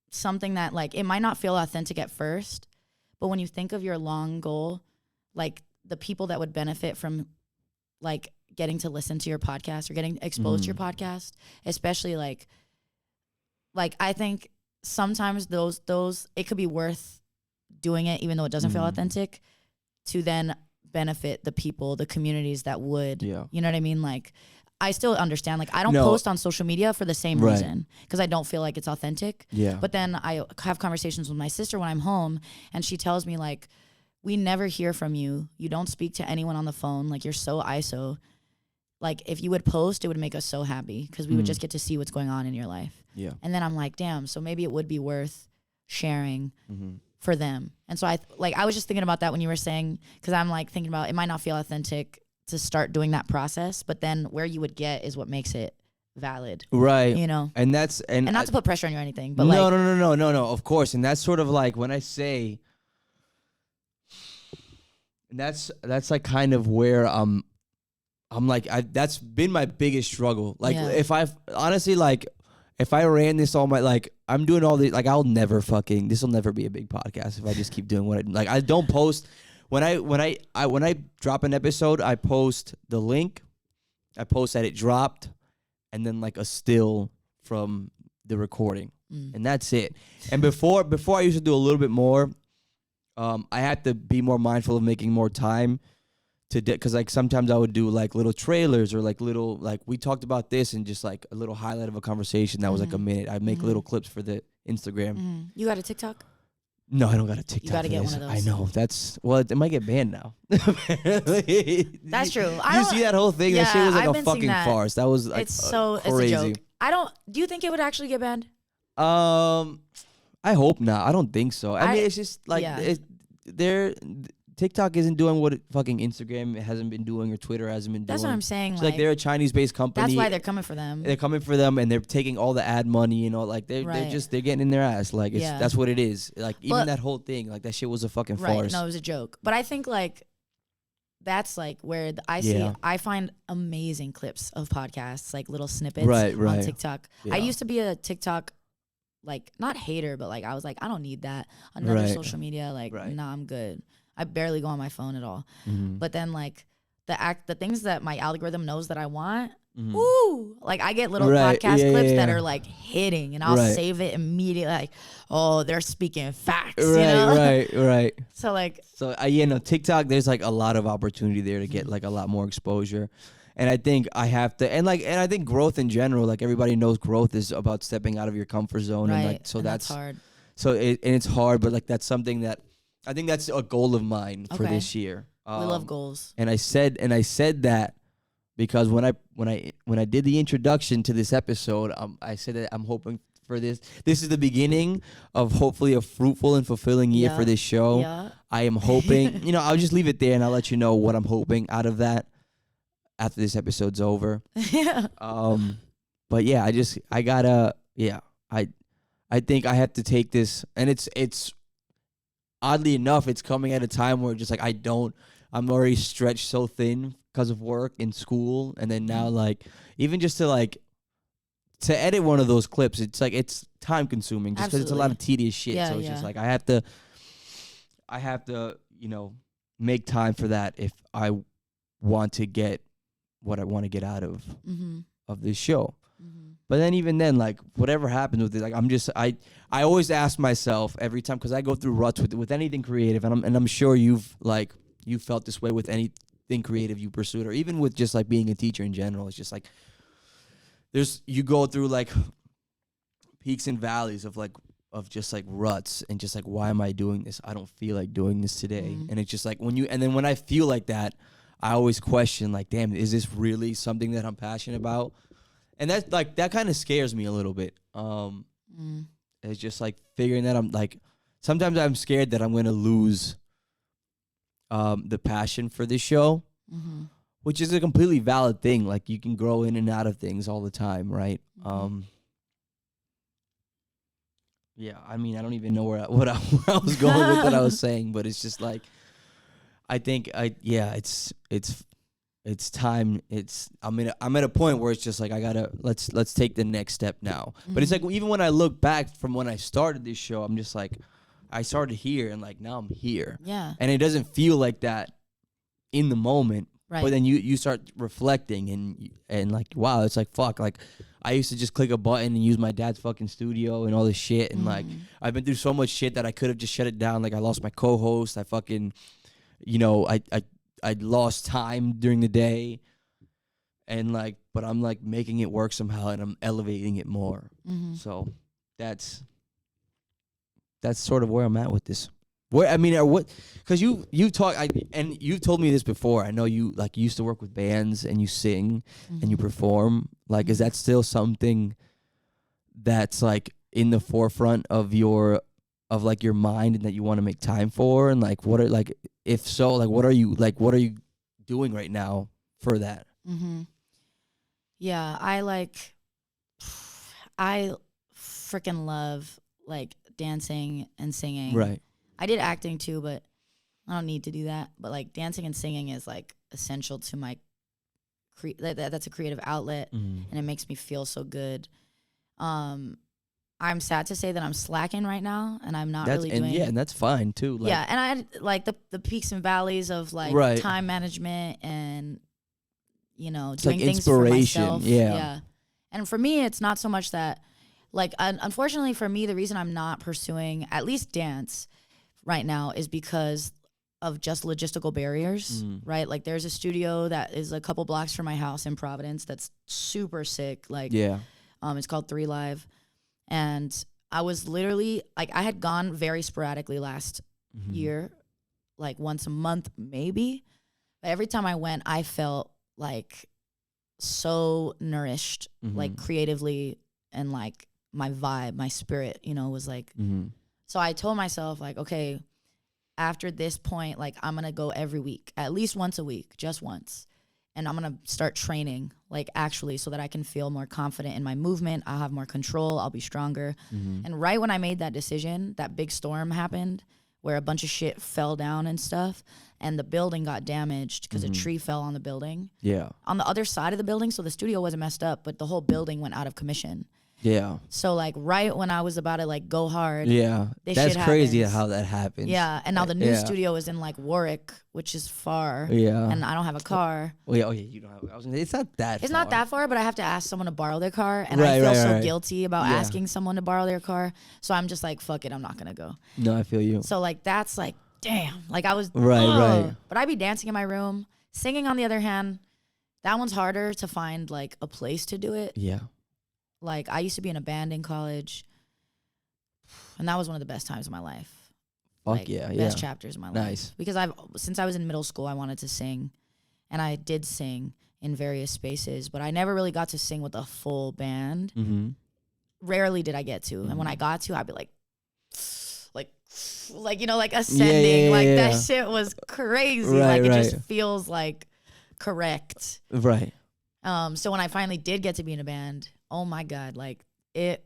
something that like it might not feel authentic at first, but when you think of your long goal, like the people that would benefit from like getting to listen to your podcast or getting exposed to your podcast, especially like I think sometimes those it could be worth doing it even though it doesn't feel authentic to then benefit the people, the communities that would, you know what I mean? Like I still understand. Like I don't post on social media for the same reason because I don't feel like it's authentic. Yeah. But then I have conversations with my sister when I'm home, and she tells me like, "We never hear from you. You don't speak to anyone on the phone. Like you're so ISO. Like if you would post, it would make us so happy because we would just get to see what's going on in your life." Yeah. And then I'm like, damn. So maybe it would be worth sharing for them. And so I was just thinking about that when you were saying, because I'm like thinking about it might not feel authentic to start doing that process, but then where you would get is what makes it valid, right? You know, and that's and not to put pressure on you or anything, but no, of course. And that's sort of like when I say, and that's like kind of where I'm like that's been my biggest struggle. Like if I've honestly like if I ran this all my like I'm doing all these like I'll never fucking this will never be a big podcast if I just keep doing what I like. I don't post. When I drop an episode, I post the link, I post that it dropped, and then like a still from the recording, and that's it. And before I used to do a little bit more, I had to be more mindful of making more time to because like sometimes I would do like little trailers or like little like we talked about this and just like a little highlight of a conversation that was like a minute. I'd make little clips for the Instagram. You got a TikTok? No, I don't got a TikTok. You got to get one of those. I know. That's it might get banned now. That's true. You see that whole thing? Yeah, that shit was like I've a fucking farce. That was like it's crazy. it's a joke. Do you think it would actually get banned? I hope not. I don't think so. I mean, it's just like TikTok isn't doing what fucking Instagram hasn't been doing or Twitter hasn't been doing. That's what I'm saying. Like they're a Chinese-based company. That's why they're coming for them. They're coming for them, and they're taking all the ad money. You know, like they're getting in their ass. Like that's what it is. Like even that whole thing, like that shit was a fucking farce. No, it was a joke. But I think like that's like where I find amazing clips of podcasts, like little snippets on TikTok. Yeah. I used to be a TikTok like not hater, but like I was like I don't need that another social media. Like nah, I'm good. I barely go on my phone at all. But then like the things that my algorithm knows that I want, ooh, like I get little podcast clips that are like hitting, and I'll save it immediately. Like, oh, they're speaking facts, you know? Right. So like, TikTok. There's like a lot of opportunity there to get like a lot more exposure, and I think I have to, and I think growth in general. Like everybody knows, growth is about stepping out of your comfort zone, and like so that's hard. So it's hard, but like that's something that I think that's a goal of mine for this year. We love goals. And I said that because when I did the introduction to this episode, I said that I'm hoping for this. This is the beginning of hopefully a fruitful and fulfilling year for this show. Yeah. I am hoping, I'll just leave it there and I'll let you know what I'm hoping out of that after this episode's over. Yeah. But yeah, I think I have to take this, and it's oddly enough, it's coming at a time where just like I'm already stretched so thin because of work and school, and then now like even just to edit one of those clips, it's like it's time consuming just because it's a lot of tedious shit. So it's just like I have to make time for that if I want to get what I want to get out of this show. But then even then, like whatever happens with it, like I always ask myself every time, because I go through ruts with anything creative, and I'm sure you felt this way with anything creative you pursued, or even with just like being a teacher in general. It's just like you go through like peaks and valleys of just like ruts, and just like, why am I doing this? I don't feel like doing this today. And it's just like when I feel like that, I always question, like, damn, is this really something that I'm passionate about? And that's like, that kind of scares me a little bit. It's just like figuring that I'm like, sometimes I'm scared that I'm going to lose the passion for this show, which is a completely valid thing. Like, you can grow in and out of things all the time, right? Yeah, I mean, I don't even know where I was going with what I was saying, but it's just like, I think it's time. I'm at a point where it's just like, I gotta let's take the next step now. But it's like, even when I look back from when I started this show, I'm just like, I started here, and like now I'm here. Yeah. And it doesn't feel like that in the moment. Right. But then you start reflecting, and like, wow, it's like, fuck, like I used to just click a button and use my dad's fucking studio and all this shit, and like I've been through so much shit that I could have just shut it down. Like, I lost my co-host. I fucking, I lost time during the day, and like, but I'm like making it work somehow, and I'm elevating it more. So that's sort of where I'm at with this. Because you talk, and you've told me this before. I know you like used to work with bands, and you sing and you perform. Like, is that still something that's like in the forefront of your mind, and that you want to make time for? And like, what are, like, if so, like, what are you doing right now for that? Yeah, I freaking love like dancing and singing. Right. I did acting too, but I don't need to do that. But like, dancing and singing is like essential to my that's a creative outlet, and it makes me feel so good. I'm sad to say that I'm slacking right now, and I'm not really doing. Yeah, and that's fine too. Like, yeah, and I had like the peaks and valleys of like time management, and doing like things for inspiration. myself. Yeah. And for me, it's not so much that, like, unfortunately for me, the reason I'm not pursuing at least dance right now is because of just logistical barriers, right? Like, there's a studio that is a couple blocks from my house in Providence that's super sick. Like, it's called 3 Live. And I was literally, like, I had gone very sporadically last year, like once a month maybe. But every time I went, I felt like so nourished, like creatively, and like my vibe, my spirit, was like. So I told myself, like, okay, after this point, like, I'm going to go every week, at least once a week, just once. And I'm going to start training, like, actually, so that I can feel more confident in my movement. I'll have more control. I'll be stronger. And right when I made that decision, that big storm happened where a bunch of shit fell down and stuff. And the building got damaged because a tree fell on the building. Yeah. On the other side of the building, so the studio wasn't messed up, but the whole building went out of commission. Yeah. So like right when I was about to like go hard. Yeah. That's crazy how that happens. Yeah. And now the new studio is in like Warwick, which is far. Yeah. And I don't have a car. Well, yeah, you don't have. I was gonna say, it's not that. It's not that far, but I have to ask someone to borrow their car, and I feel so guilty about asking someone to borrow their car. So I'm just like, fuck it, I'm not gonna go. No, I feel you. So like that's like, damn. Like I was right. But I'd be dancing in my room. Singing, on the other hand, that one's harder to find like a place to do it. Yeah. Like, I used to be in a band in college, and that was one of the best times of my life. Fuck like, yeah, best chapters of my life. Because since I was in middle school, I wanted to sing, and I did sing in various spaces, but I never really got to sing with a full band. Rarely did I get to, and when I got to, I'd be like ascending. That shit was crazy. It just feels like correct. Right. So when I finally did get to be in a band, oh my God, like it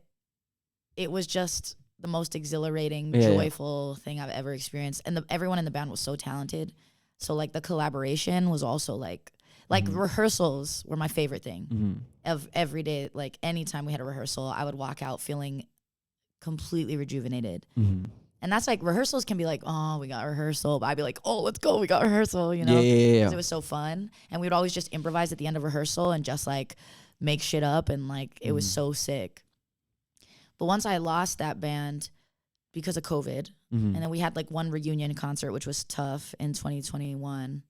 was just the most exhilarating, joyful thing I've ever experienced. And everyone in the band was so talented. So like the collaboration was also like rehearsals were my favorite thing of every day. Like anytime we had a rehearsal, I would walk out feeling completely rejuvenated. And that's like, rehearsals can be like, oh, we got rehearsal. But I'd be like, oh, let's go. We got rehearsal, Because it was so fun. And we would always just improvise at the end of rehearsal and just like make shit up, and like it was so sick. But once I lost that band because of COVID, and then we had like one reunion concert, which was tough in 2021.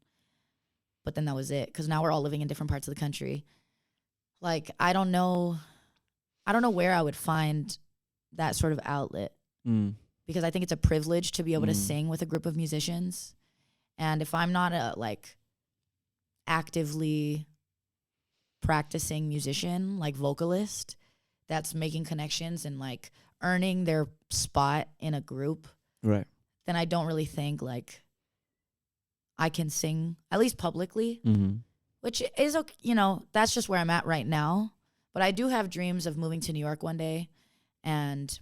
But then that was it, because now we're all living in different parts of the country. Like, I don't know where I would find that sort of outlet, because I think it's a privilege to be able to sing with a group of musicians. And if I'm not a like actively practicing musician, like vocalist, that's making connections and like earning their spot in a group, right, then I don't really think like I can sing, at least publicly, which is okay. You know, that's just where I'm at right now. But I do have dreams of moving to New York one day. And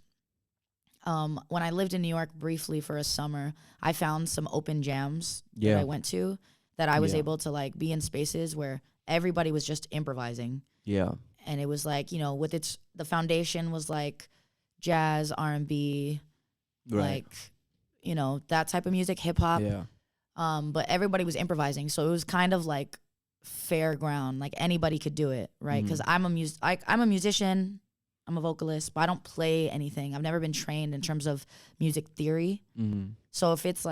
when I lived in New York briefly for a summer, I found some open jams that I went to, that I was able to like be in spaces where everybody was just improvising. Yeah. And it was like, you know, with the foundation was like jazz, R&B, like, you know, that type of music, hip hop. Yeah. But everybody was improvising. So it was kind of like fair ground. Like anybody could do it, right? Because I'm a musician, I'm a vocalist, but I don't play anything. I've never been trained in terms of music theory. So if it's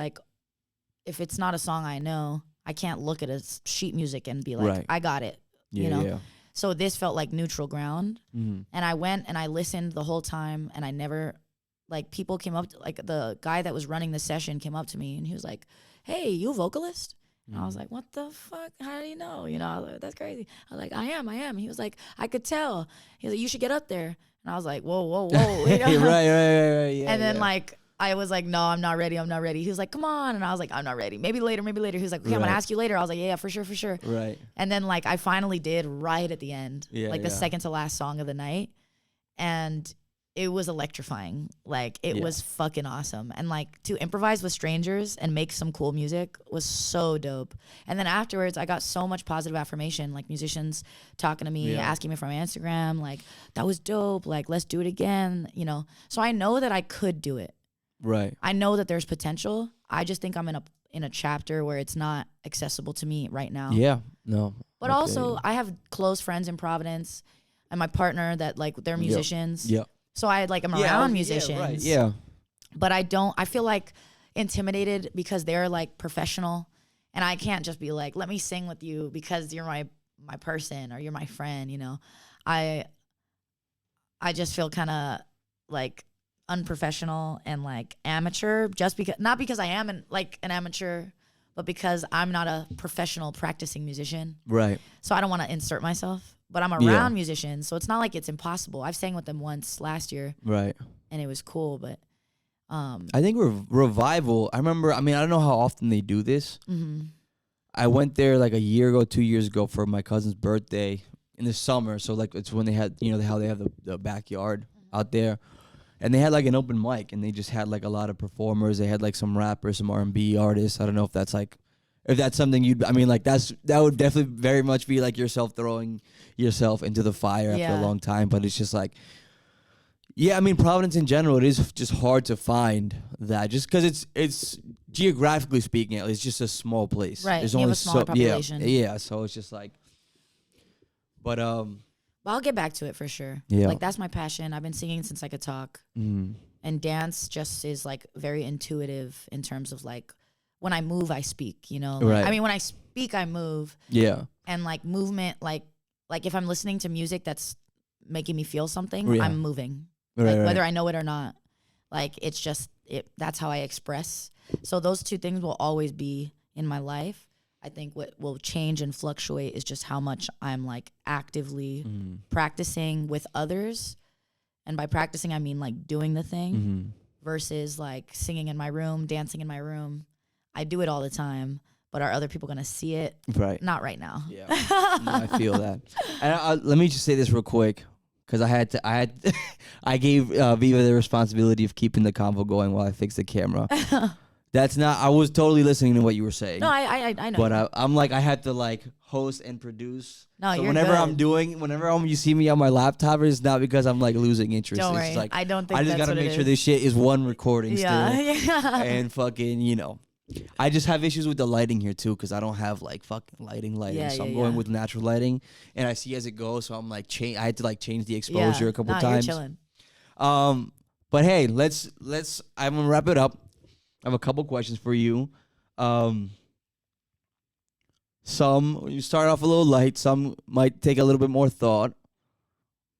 not a song I know, I can't look at a sheet music and be like, I got it. Yeah, you know? Yeah. So this felt like neutral ground. And I went and I listened the whole time, and I never, like, people came up, like the guy that was running the session came up to me and he was like, hey, you a vocalist? And I was like, what the fuck? How do you know? You know, I was like, that's crazy. I was like, I am. He was like, I could tell. He was like, you should get up there. And I was like, whoa. You know? right. Yeah, and then like, I was like, no, I'm not ready. He was like, come on. And I was like, I'm not ready. Maybe later. He was like, okay, I'm going to ask you later. I was like, yeah, for sure. Right. And then like, I finally did right at the end, the second to last song of the night. And it was electrifying. Like, it was fucking awesome. And like, to improvise with strangers and make some cool music was so dope. And then afterwards, I got so much positive affirmation, like musicians talking to me, asking me from Instagram, like, that was dope. Like, let's do it again, you know? So I know that I could do it. Right. I know that there's potential. I just think I'm in a chapter where it's not accessible to me right now. Yeah. No. But also, I have close friends in Providence, and my partner that like they're musicians. Yeah. So I'm around musicians. Yeah, right. Yeah. But I feel like intimidated because they're like professional, and I can't just be like, let me sing with you because you're my person or you're my friend, you know. I just feel kind of like unprofessional and like amateur, just because, not because I am an amateur, but because I'm not a professional practicing musician. Right. So I don't want to insert myself, but I'm around musicians, so it's not like it's impossible. I've sang with them once last year. Right. And it was cool, but I think Revival, I remember, I mean, I don't know how often they do this. I went there like a year ago, 2 years ago for my cousin's birthday in the summer. So like, it's when they had, you know, how they have the backyard out there. And they had like an open mic, and they just had like a lot of performers. They had like some rappers, some R&B artists. I don't know if that's something that would definitely very much be like yourself throwing yourself into the fire after a long time. But it's just like, yeah, I mean, Providence in general, it is just hard to find that, just because it's geographically speaking, it's just a small place. Right. There's only a smaller population. Yeah. So it's just like, but I'll get back to it for sure. Yeah. Like, that's my passion. I've been singing since I could talk. And dance just is like very intuitive in terms of like, when I move, I speak, you know? Like, I mean, when I speak, I move. Yeah. And like movement, like if I'm listening to music that's making me feel something, I'm moving. Whether I know it or not. Like, it's just, that's how I express. So those two things will always be in my life. I think what will change and fluctuate is just how much I'm like actively practicing with others. And by practicing, I mean like doing the thing versus like singing in my room, dancing in my room. I do it all the time, but are other people going to see it? Right. Not right now. Yeah. No, I feel that. And let me just say this real quick, because I gave Viva the responsibility of keeping the convo going while I fix the camera. That's not, I was totally listening to what you were saying. No, I know. But I'm like, I had to like host and produce. No, so whenever good. You see me on my laptop, it's not because I'm like losing interest. Don't worry. It's like, I don't think I just got to make sure this shit is one recording still. Yeah. And fucking, you know. I just have issues with the lighting here too, because I don't have like fucking lighting. Yeah, So I'm yeah, going yeah. with natural lighting, and I see as it goes. So I'm like, I had to like change the exposure a couple Nah, times. You're chilling. But hey, let's. I'm gonna wrap it up. I have a couple questions for you. Some you start off a little light. Some might take a little bit more thought.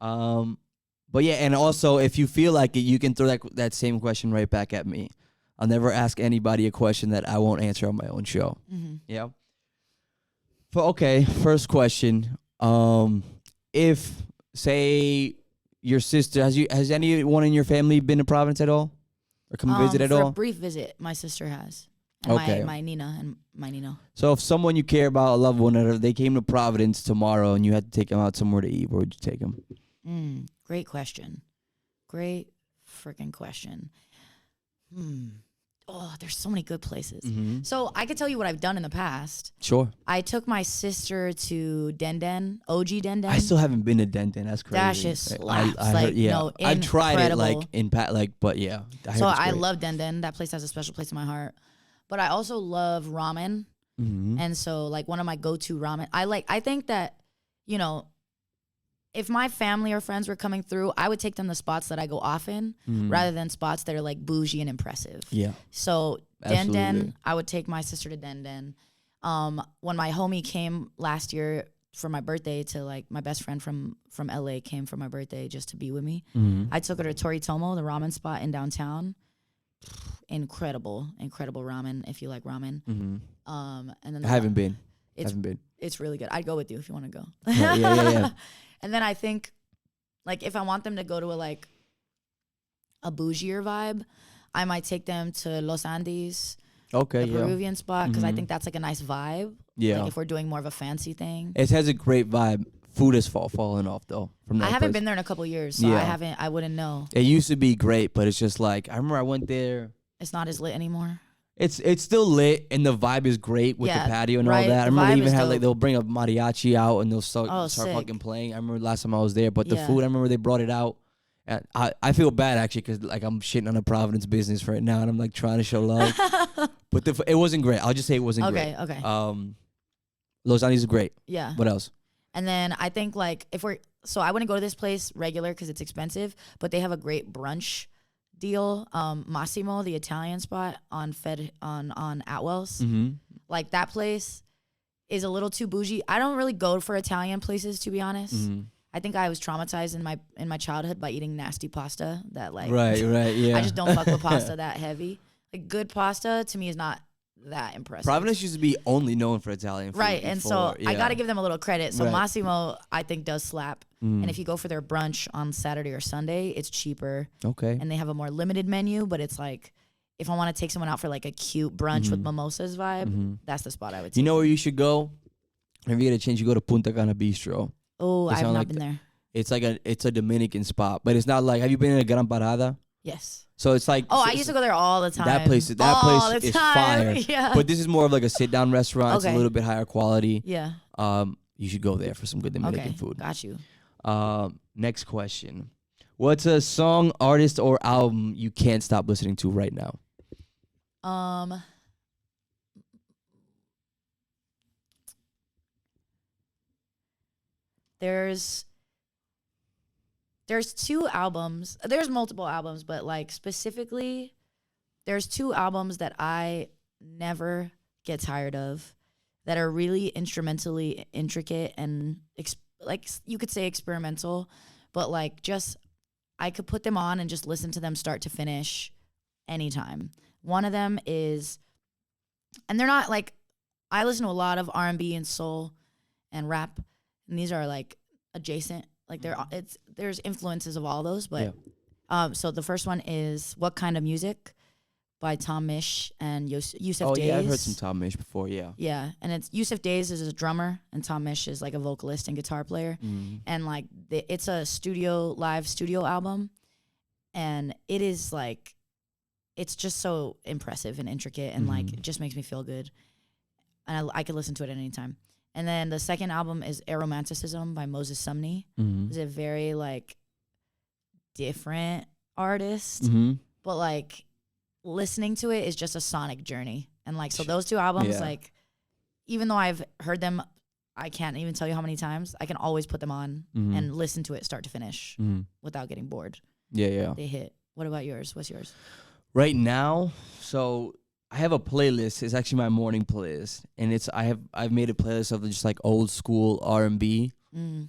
But yeah, and also if you feel like it, you can throw that same question right back at me. I'll never ask anybody a question that I won't answer on my own show. Mm-hmm. Yeah. Okay, first question. If say your sister has anyone in your family been to Providence at all, or come visit at For all? a brief visit, my sister has. And Okay. my Nina and my Nino. So if someone you care about, a loved one, or they came to Providence tomorrow and you had to take them out somewhere to eat, where would you take them? Great question. Great freaking question. Oh, there's so many good places. Mm-hmm. So I could tell you what I've done in the past. Sure. I took my sister to Den Den, OG Den Den. I still haven't been to Denton. That's crazy. That shit slaps. I like, heard, yeah. no, I've tried it incredible. but yeah. So I love Den Den. That place has a special place in my heart. But I also love ramen. Mm-hmm. And so like one of my go-to ramen, I think that, you know, if my family or friends were coming through, I would take them to spots that I go often rather than spots that are like bougie and impressive. Yeah. So Absolutely. Den Den, I would take my sister to Den Den. When my homie came last year for my birthday to like my best friend from LA came for my birthday just to be with me. I took her to Toritomo, the ramen spot in downtown. Incredible ramen if you like ramen. And then I haven't been. It's really good. I'd go with you if you want to go. Yeah. And then I think, like, if I want them to go to a bougier vibe, I might take them to Los Andes, Okay, the Peruvian spot, because I think that's like a nice vibe. Yeah. Like if we're doing more of a fancy thing. It has a great vibe. Food is falling off though. From that I haven't place. been there in a couple years, so Yeah. I wouldn't know. It used to be great, but it's just like I remember I went there. It's not as lit anymore. It's still lit and the vibe is great with Yeah, the patio and right, all that. I the remember they vibe even is had like dope. they'll bring a mariachi out and they'll start sick. fucking playing. I remember last time I was there, but the Yeah. food I remember they brought it out. And I feel bad actually because like I'm shitting on a Providence business right now and I'm like trying to show love, but it wasn't great. I'll just say it wasn't great. Okay. Los Andes is great. Yeah. What else? And then I think like so I wouldn't go to this place regular because it's expensive, but they have a great brunch deal. Massimo, the Italian spot on Atwell's. Mm-hmm. Like that place is a little too bougie. I don't really go for Italian places to be honest. Mm-hmm. I think I was traumatized in my childhood by eating nasty pasta that like Right, yeah. I just don't fuck with pasta that heavy. Like good pasta to me is not that impressive. Providence used to be only known for Italian food. Right, and so before, I got to give them a little credit. So Right. Massimo, I think, does slap. And if you go for their brunch on Saturday or Sunday, it's cheaper. Okay. And they have a more limited menu, but it's like, if I want to take someone out for like a cute brunch with mimosas vibe, that's the spot I would take. You know where you should go? If you get a chance, you go to Punta Cana Bistro. Oh, I have sound not like been there. It's like it's a Dominican spot, but it's not like. Have you been in a Gran Parada? Yes. So it's like. Oh, I used to go there all the time. That place All is the fire. time. Yeah. But this is more of like a sit down restaurant. It's a Okay. little bit higher quality. Yeah. You should go there for some good Dominican Okay. food. Got you. Next question. What's a song, artist, or album you can't stop listening to right now? There's two albums. There's multiple albums, but like specifically, there's two albums that I never get tired of that are really instrumentally intricate and like you could say experimental, but like just I could put them on and just listen to them start to finish anytime. One of them is, and they're not like, I listen to a lot of R&B and soul and rap, and these are like adjacent. Like there's influences of all those, but so the first one is What Kind of Music by Tom Misch and Yusuf Days. Oh yeah, I've heard some Tom Misch before. Yeah. Yeah, and it's Yusuf Days is a drummer and Tom Misch is like a vocalist and guitar player, and like it's a live studio album, and it is like, it's just so impressive and intricate and like it just makes me feel good, and I could listen to it at any time. And then the second album is Aromanticism by Moses Sumney. He's a very like different artist, but like listening to it is just a sonic journey. And like, so those two albums, Yeah. like, even though I've heard them, I can't even tell you how many times, I can always put them on and listen to it start to finish without getting bored. Yeah. They hit. What about yours? What's yours? Right now, so I have a playlist. It's actually my morning playlist, and I've made a playlist of just like old school R&B,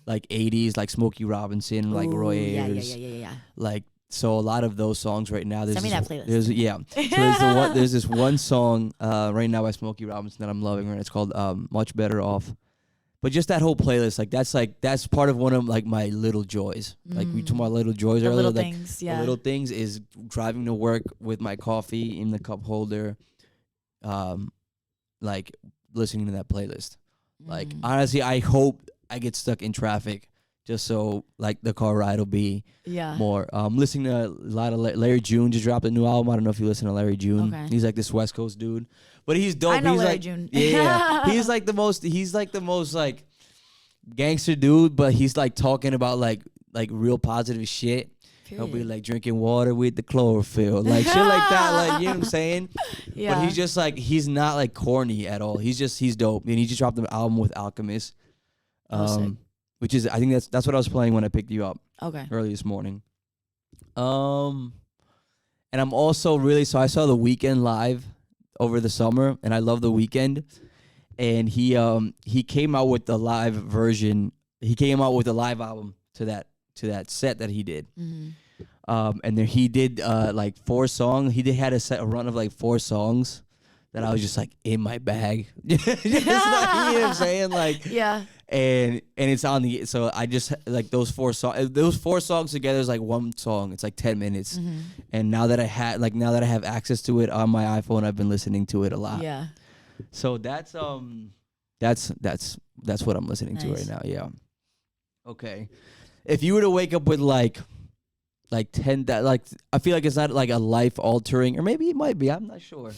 like 80s, like Smokey Robinson, like Roy Ayers. Yeah. Like, so a lot of those songs right now. Send me that playlist. So there's this one song right now by Smokey Robinson that I'm loving. Right, it's called "Much Better Off." But just that whole playlist, that's part of one of like my little joys. Like we talked about little joys The earlier. little like, things, yeah. The little things is driving to work with my coffee in the cup holder, like listening to that playlist. Like honestly, I hope I get stuck in traffic just so like the car ride will be more. Listening to a lot of Larry June just dropped a new album. I don't know if you listen to Larry June. Okay. He's like this West Coast dude, but he's dope. I know he's Larry like, June. Yeah, he's like the most like gangster dude, but he's like talking about like real positive shit. He'll be like drinking water with the chlorophyll, like shit like that. Like, you know what I'm saying? Yeah. But he's just like, he's not like corny at all. He's dope. And he just dropped an album with Alchemist. Which is, I think that's what I was playing when I picked you up. Okay. Early this morning. And I'm also really, so I saw The Weeknd live over the summer, and I love The Weeknd. And he came out with the live version. He came out with a live album to that set that he did. And then he did like 4 songs. He had a run of like 4 songs that I was just like in my bag. Just like, you know what I'm saying? Like, yeah. And it's on the, so I just like those 4 songs together is like one song. It's like 10 minutes. And now that I have access to it on my iPhone, I've been listening to it a lot. Yeah. So that's what I'm listening to right now. Yeah. Okay. If you were to wake up with like 10 that, like, I feel like it's not like a life altering, or maybe it might be, I'm not sure.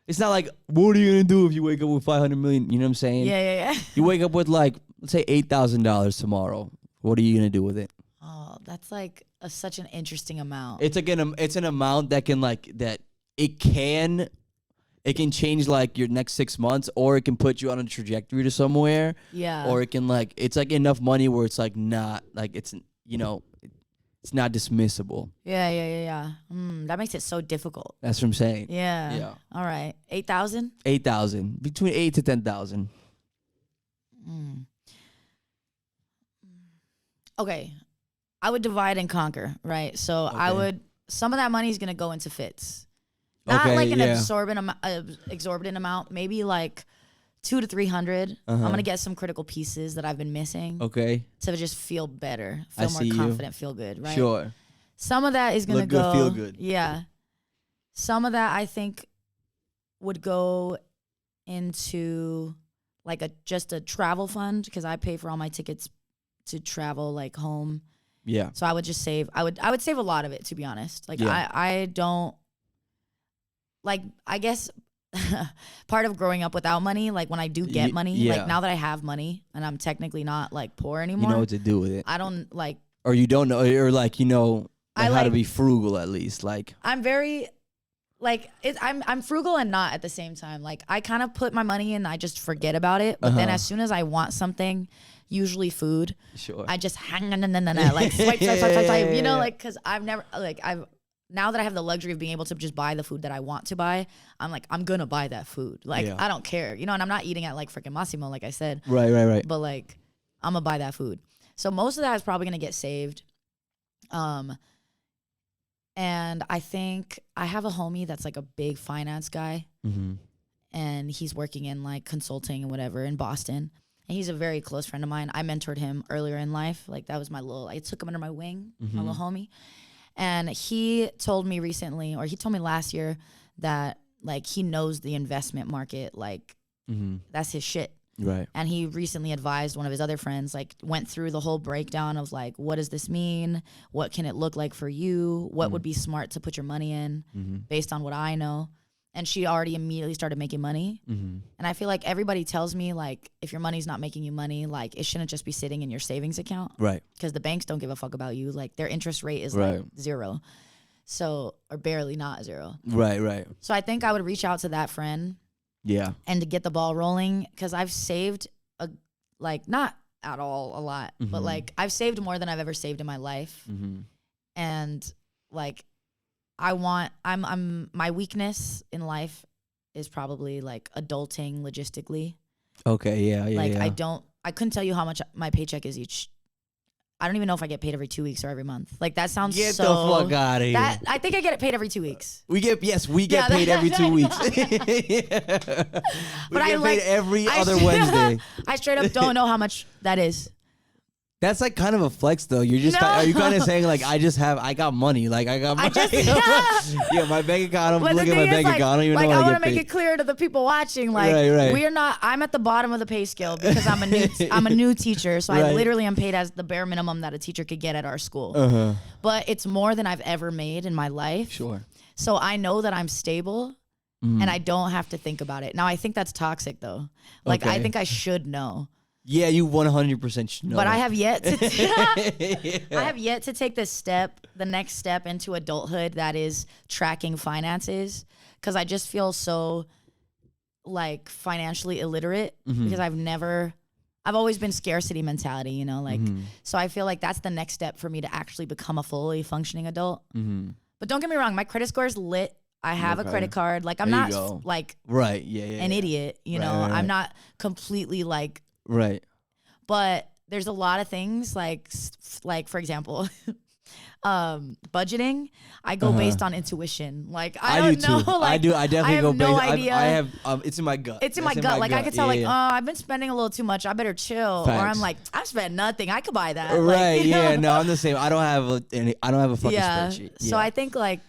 It's not like, what are you gonna do if you wake up with 500 million? You know what I'm saying? Yeah. You wake up with like, let's say $8,000 tomorrow. What are you gonna do with it? Oh, that's like such an interesting amount. It's again, it's an amount that can it can change like your next 6 months, or it can put you on a trajectory to somewhere. Yeah. Or it can like, it's like enough money where it's like not like, it's, you know, it's not dismissible. Yeah. That makes it so difficult. That's what I'm saying. Yeah. Yeah. All right. 8,000? 8,000. Between 8 to 10,000. Okay. I would divide and conquer, right? So some of that money is going to go into fits. Not like an exorbitant amount, maybe like 200 to 300. I'm going to get some critical pieces that I've been missing. Okay. To just feel better, feel more confident, feel good, right? Sure. Some of that is going to go. Look good, feel good. Yeah. Some of that I think would go into like just a travel fund, because I pay for all my tickets to travel like home. Yeah. So I would just save. I would save a lot of it, to be honest. Like I don't. Like, I guess part of growing up without money, like when I do get money, like now that I have money and I'm technically not like poor anymore. You know what to do with it. I don't like. Or you don't know, or like, you know, how to be frugal at least. Like, I'm very, like, I'm frugal and not at the same time. Like, I kind of put my money in, I just forget about it. But then as soon as I want something, usually food, I just hang on and like swipe, you know, like, because I've never, like, now that I have the luxury of being able to just buy the food that I want to buy, I'm like, I'm gonna buy that food. Like, I don't care, you know, and I'm not eating at like freaking Massimo, like I said. Right. But like, I'm gonna buy that food. So most of that is probably gonna get saved. And I think I have a homie that's like a big finance guy. And he's working in like consulting and whatever in Boston. And he's a very close friend of mine. I mentored him earlier in life. Like, that was I took him under my wing, my little homie. And he told me recently, or he told me last year, that like he knows the investment market, like that's his shit. Right. And he recently advised one of his other friends, like went through the whole breakdown of like, what does this mean? What can it look like for you? What would be smart to put your money in based on what I know? And she already immediately started making money. And I feel like everybody tells me, like, if your money's not making you money, like, it shouldn't just be sitting in your savings account. Right. Because the banks don't give a fuck about you. Like, their interest rate is like 0. So, or barely not 0. Right. So I think I would reach out to that friend Yeah. and to get the ball rolling, because I've saved not at all a lot, but like I've saved more than I've ever saved in my life. And like I'm my weakness in life is probably like adulting logistically. Okay, yeah. Like I couldn't tell you how much my paycheck is each. I don't even know if I get paid every 2 weeks or every month. Like that sounds Get so. the fuck out of here. I think I get it paid every 2 weeks. We get paid every 2 weeks. We But get I paid every other Wednesday. I straight up don't know how much that is. That's like kind of a flex though. You're just are you kind of saying like I got money, like I got money. Yeah, my bank account. I'm looking at my bank account. I don't even know. I want to make it clear to the people watching, like right. we're not. I'm at the bottom of the pay scale because I'm a new teacher, so I literally am paid as the bare minimum that a teacher could get at our school. But it's more than I've ever made in my life. Sure. So I know that I'm stable, and I don't have to think about it. Now I think that's toxic though. Like I think I should know. Yeah, you 100% should know. But I have yet to I have yet to take the next step into adulthood, that is tracking finances, because I just feel so like financially illiterate because I've always been scarcity mentality, you know, like so I feel like that's the next step for me to actually become a fully functioning adult. But don't get me wrong, my credit score is lit. I have a credit card. Like I'm not like an idiot, you know. Right. I'm not completely like right. But there's a lot of things like for example, budgeting. I go based on intuition. Like I don't know. Too. I Like do. I definitely go based. No idea. I have. It's in my gut. It's in my gut. Like I could tell. Oh, I've been spending a little too much. I better chill. Facts. Or I'm like, I've spent nothing. I could buy that. Right. Like, you know? Yeah. No, I'm the same. I don't have a fucking spreadsheet. Yeah. So I think like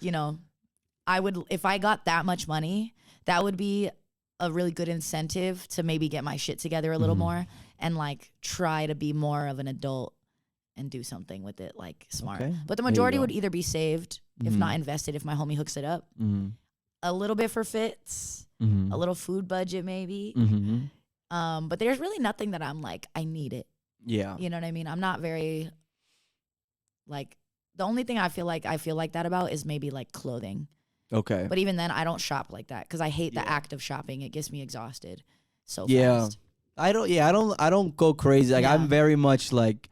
I would, if I got that much money, that would be a really good incentive to maybe get my shit together a little more and like try to be more of an adult and do something with it like smart. Okay. But the majority would either be saved, if not invested, if my homie hooks it up. A little bit for fits, a little food budget maybe. But there's really nothing that I'm like, I need it. Yeah. You know what I mean? I'm not very like, the only thing I feel like that about is maybe like clothing. Okay. But even then, I don't shop like that because I hate the act of shopping. It gets me exhausted so fast. I don't go crazy. Like I'm very much like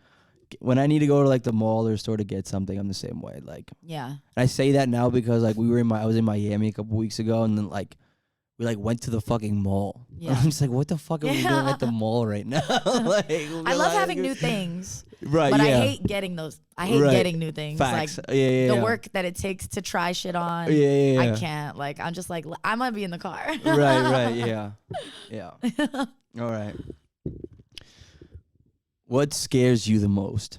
when I need to go to like the mall or store to get something, I'm the same way. Like I say that now because like I was in Miami a couple weeks ago and then like we like went to the fucking mall. Yeah. I'm just like, what the fuck are we doing at the mall right now? Like, I love having new things. Right. But I hate getting those. I hate getting new things. Facts. Like the work that it takes to try shit on. I can't. Like I'm just like I'm gonna be in the car. Right. Yeah. All right. What scares you the most?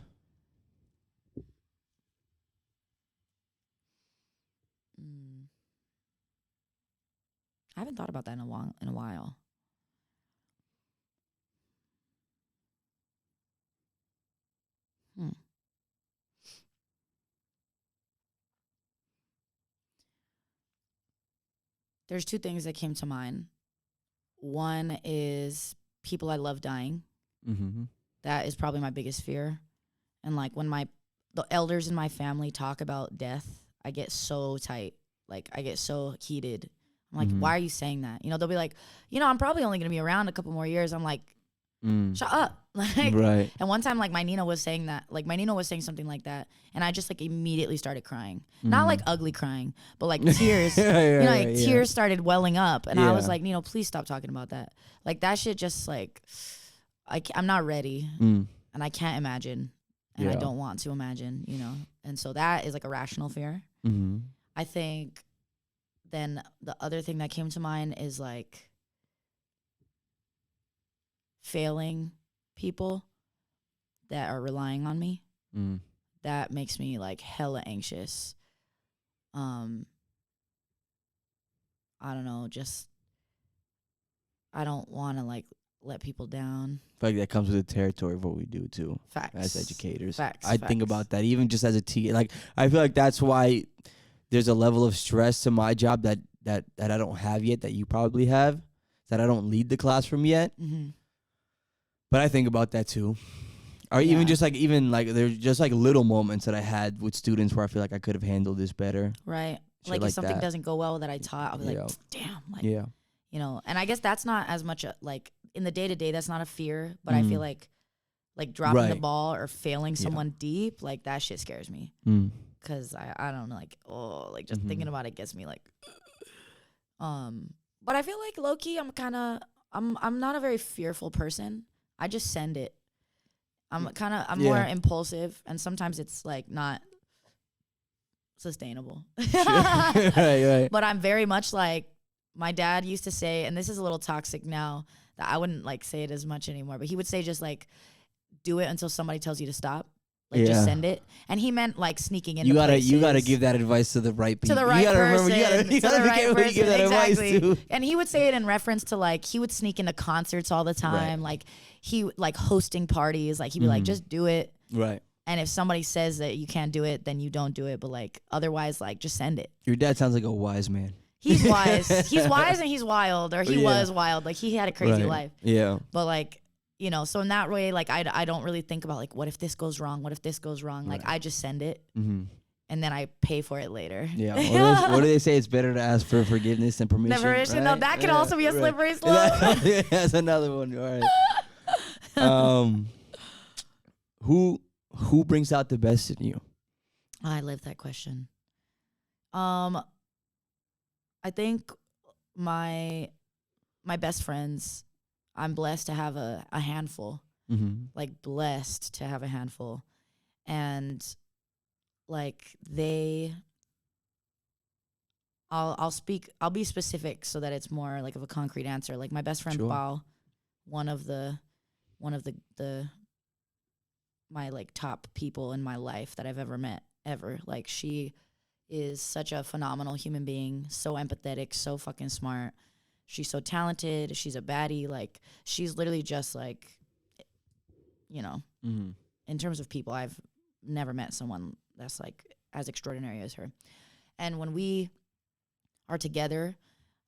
I haven't thought about that in a while. There's two things that came to mind. One is people I love dying. That is probably my biggest fear. And like when the elders in my family talk about death, I get so tight. Like I get so heated. I'm like, why are you saying that? You know, they'll be like, I'm probably only going to be around a couple more years. I'm like, shut up. Like, right. And one time, like my Nina was saying that, like my Nina was saying something like that. And I just like immediately started crying. Not like ugly crying, but like tears, tears started welling up. And I was like, please stop talking about that. Like that shit just like, I'm not ready and I can't imagine and I don't want to imagine, And so that is like a rational fear. I think then the other thing that came to mind is like failing people that are relying on me. That makes me like hella anxious. I don't know, just I don't want to like let people down. I feel like that comes with the territory of what we do too. Facts. As educators. Facts. I think about that even just as a teacher. Like I feel like that's why there's a level of stress to my job that I don't have yet, that you probably have, that I don't lead the classroom yet. But I think about that too. Or even there's just like little moments that I had with students where I feel like I could have handled this better. Right. Like if something doesn't go well that I taught, I'll be like, damn. Like, you know. And I guess that's not as much like in the day to day. That's not a fear, but I feel like dropping the ball or failing someone deep, like that shit scares me. Cause I don't know, like like just thinking about it gets me like. But I feel like low key, I'm not a very fearful person. I just send it. I'm more impulsive, and sometimes it's like not sustainable. Right. But I'm very much like my dad used to say, and this is a little toxic now that I wouldn't like say it as much anymore, but he would say just like do it until somebody tells you to stop. Like just send it, and he meant like sneaking into places. You gotta give that advice to the right people. To the right person. You gotta be careful who you give that advice to. And he would say it in reference to like he would sneak into concerts all the time, like he like hosting parties. Like he'd be like, just do it. Right. And if somebody says that you can't do it, then you don't do it. But like otherwise, like just send it. Your dad sounds like a wise man. He's wise. He's wise and he's wild, or he was wild. Like he had a crazy life. Yeah. But like. You know, so in that way, like I don't really think about like what if this goes wrong? What if this goes wrong? Like I just send it, and then I pay for it later. Yeah. What do they say? It's better to ask for forgiveness than permission. Right? No, that can also be a slippery slope. That's another one. All right. Who brings out the best in you? I love that question. I think my best friends. I'm blessed to have a handful, like blessed to have a handful. And like I'll be specific so that it's more like of a concrete answer. Like my best friend, Bao, one of my like top people in my life that I've ever met ever. Like she is such a phenomenal human being, so empathetic, so fucking smart. She's so talented. She's a baddie. Like, she's literally just like, you know, in terms of people, I've never met someone that's like as extraordinary as her. And when we are together,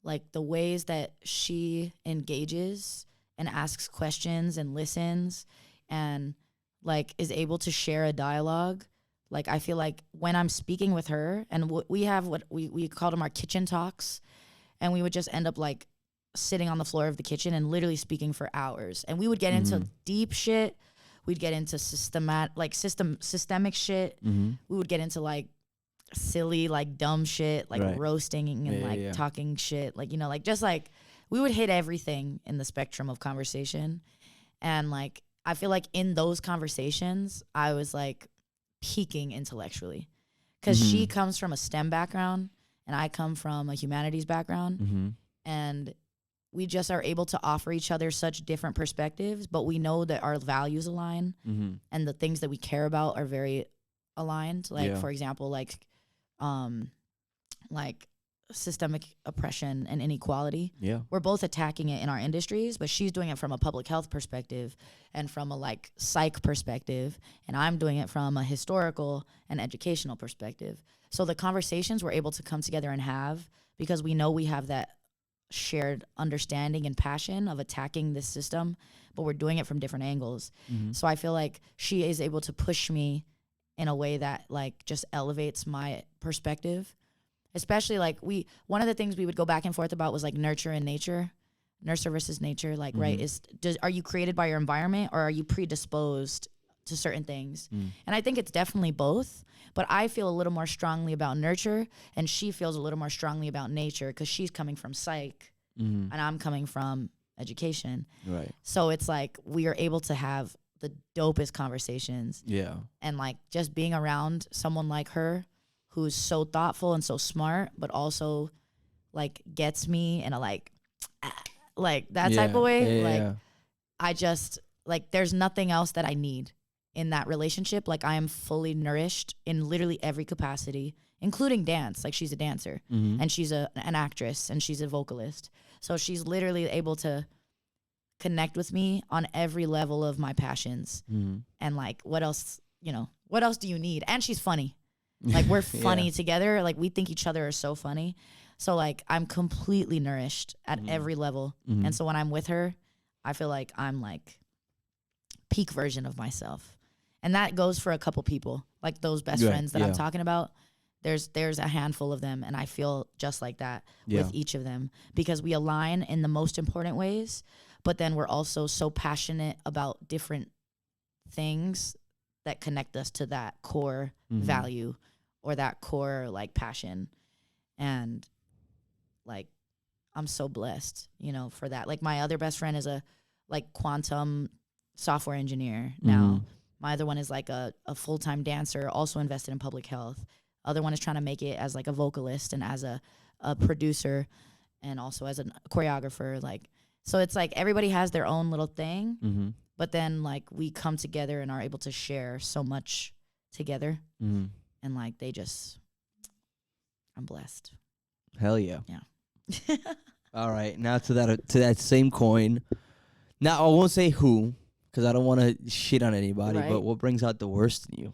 like the ways that she engages and asks questions and listens and like is able to share a dialogue. Like, I feel like when I'm speaking with her, and we have what we called them our kitchen talks, and we would just end up like sitting on the floor of the kitchen and literally speaking for hours. And we would get into deep shit. We'd get into systemic shit. We would get into like silly, like dumb shit, like roasting and talking shit. Like, you know, like just like we would hit everything in the spectrum of conversation. And like, I feel like in those conversations, I was like peaking intellectually because she comes from a STEM background and I come from a humanities background. And we just are able to offer each other such different perspectives, but we know that our values align and the things that we care about are very aligned. Like, for example, like systemic oppression and inequality. We're both attacking it in our industries, but she's doing it from a public health perspective and from a like psych perspective, and I'm doing it from a historical and educational perspective. So the conversations we're able to come together and have because we know we have that shared understanding and passion of attacking this system, but we're doing it from different angles. So I feel like she is able to push me in a way that like just elevates my perspective. Especially like one of the things we would go back and forth about was like nurture and nature, nurture versus nature. Like, right, are you created by your environment or are you predisposed to certain things? And I think it's definitely both, but I feel a little more strongly about nurture and she feels a little more strongly about nature because she's coming from psych and I'm coming from education. Right. So it's like we are able to have the dopest conversations. Yeah. And like just being around someone like her who's so thoughtful and so smart, but also like gets me in a like that type of way. I just like there's nothing else that I need in that relationship. Like I am fully nourished in literally every capacity, including dance. Like she's a dancer and she's an actress and she's a vocalist. So she's literally able to connect with me on every level of my passions. And like, what else do you need? And she's funny. Like we're funny together. Like we think each other are so funny. So like I'm completely nourished at every level. And so when I'm with her, I feel like I'm like peak version of myself. And that goes for a couple people, like those best friends that I'm talking about. there's a handful of them, and I feel just like that Yeah. with each of them, because we align in the most important ways, but then we're also so passionate about different things that connect us to that core value or that core like passion. And like I'm so blessed, for that. Like my other best friend is a like quantum software engineer now. My other one is like a full-time dancer, also invested in public health. Other one is trying to make it as like a vocalist and as a producer and also as a choreographer. Like, so it's like everybody has their own little thing, but then like we come together and are able to share so much together. And like I'm blessed. Hell yeah. Yeah. All right, now to that same coin. Now I won't say who, because I don't want to shit on anybody. Right. But what brings out the worst in you?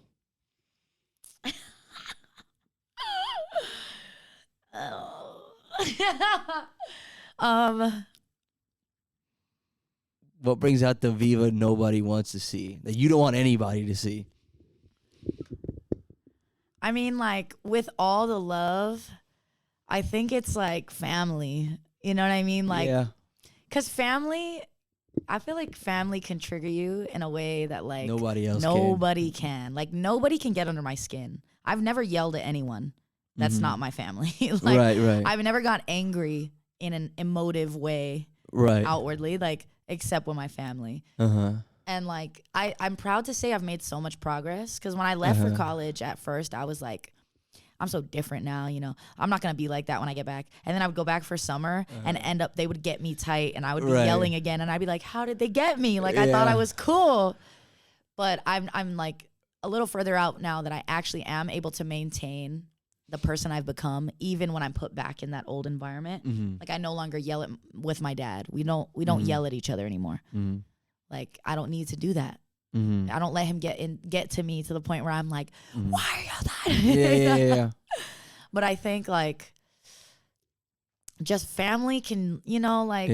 What brings out the Viva nobody wants to see, that you don't want anybody to see? I mean, like with all the love, I think it's like family. You know what I mean? Like, yeah. Cause family, I feel like family can trigger you in a way that like Nobody else can. Like nobody can get under my skin. I've never yelled at anyone. That's not my family. Like, right. I've never got angry in an emotive way outwardly, like except with my family. And like I'm proud to say I've made so much progress, because when I left for college at first, I was like, I'm so different now, I'm not gonna be like that when I get back. And then I would go back for summer and they would get me tight, and I would be yelling again, and I'd be like, how did they get me? Like I thought I was cool. But I'm like a little further out now that I actually am able to maintain the person I've become, even when I'm put back in that old environment. Like I no longer yell with my dad. We don't yell at each other anymore. Like I don't need to do that. I don't let him get to me to the point where I'm like, why are you that? Yeah. But I think like just family can, like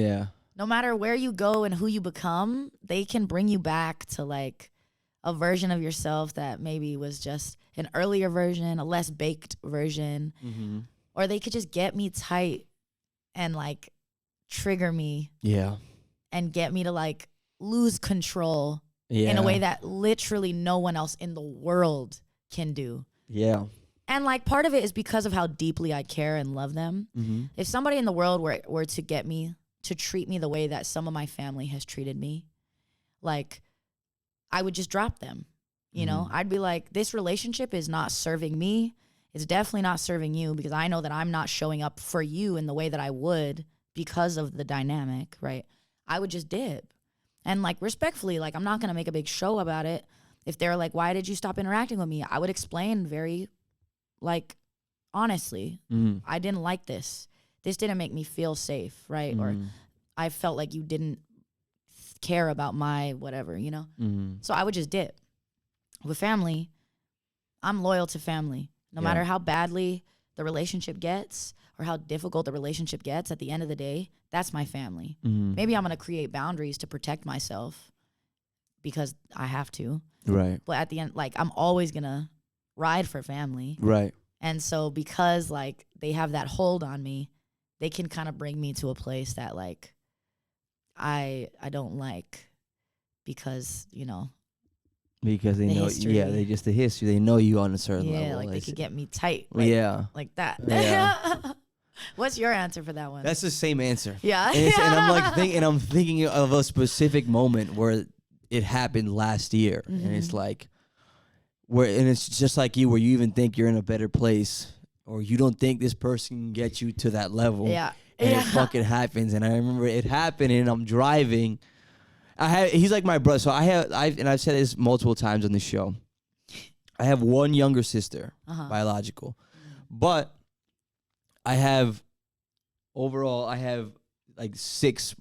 no matter where you go and who you become, they can bring you back to like a version of yourself that maybe was just an earlier version, a less baked version. Or they could just get me tight and like trigger me. Yeah. And get me to like lose control in a way that literally no one else in the world can do. Yeah. And like part of it is because of how deeply I care and love them. If somebody in the world were to get me to treat me the way that some of my family has treated me, like I would just drop them. I'd be like, this relationship is not serving me. It's definitely not serving you, because I know that I'm not showing up for you in the way that I would because of the dynamic, right? I would just dip. And like respectfully, like I'm not going to make a big show about it. If they're like, why did you stop interacting with me? I would explain very like honestly, I didn't like this. This didn't make me feel safe, right? Or I felt like you didn't care about my whatever, So I would just dip. With family, I'm loyal to family. No matter how badly the relationship gets or how difficult the relationship gets, at the end of the day, that's my family. Maybe I'm going to create boundaries to protect myself because I have to. Right. But at the end, like I'm always going to ride for family. Right. And so because like they have that hold on me, they can kind of bring me to a place that like I don't like, because, Because they the know, history. they just the history. They know you on a certain level. Yeah, like they could get me tight. Like that. Yeah. What's your answer for that one? That's the same answer. Yeah. And I'm like I'm thinking of a specific moment where it happened last year, and it's like and it's just like you, where you even think you're in a better place, or you don't think this person can get you to that level. Yeah. And it fucking happens. And I remember it happened, and I'm driving. He's like my brother. So I've said this multiple times on the show. I have one younger sister, biological, but I have like 6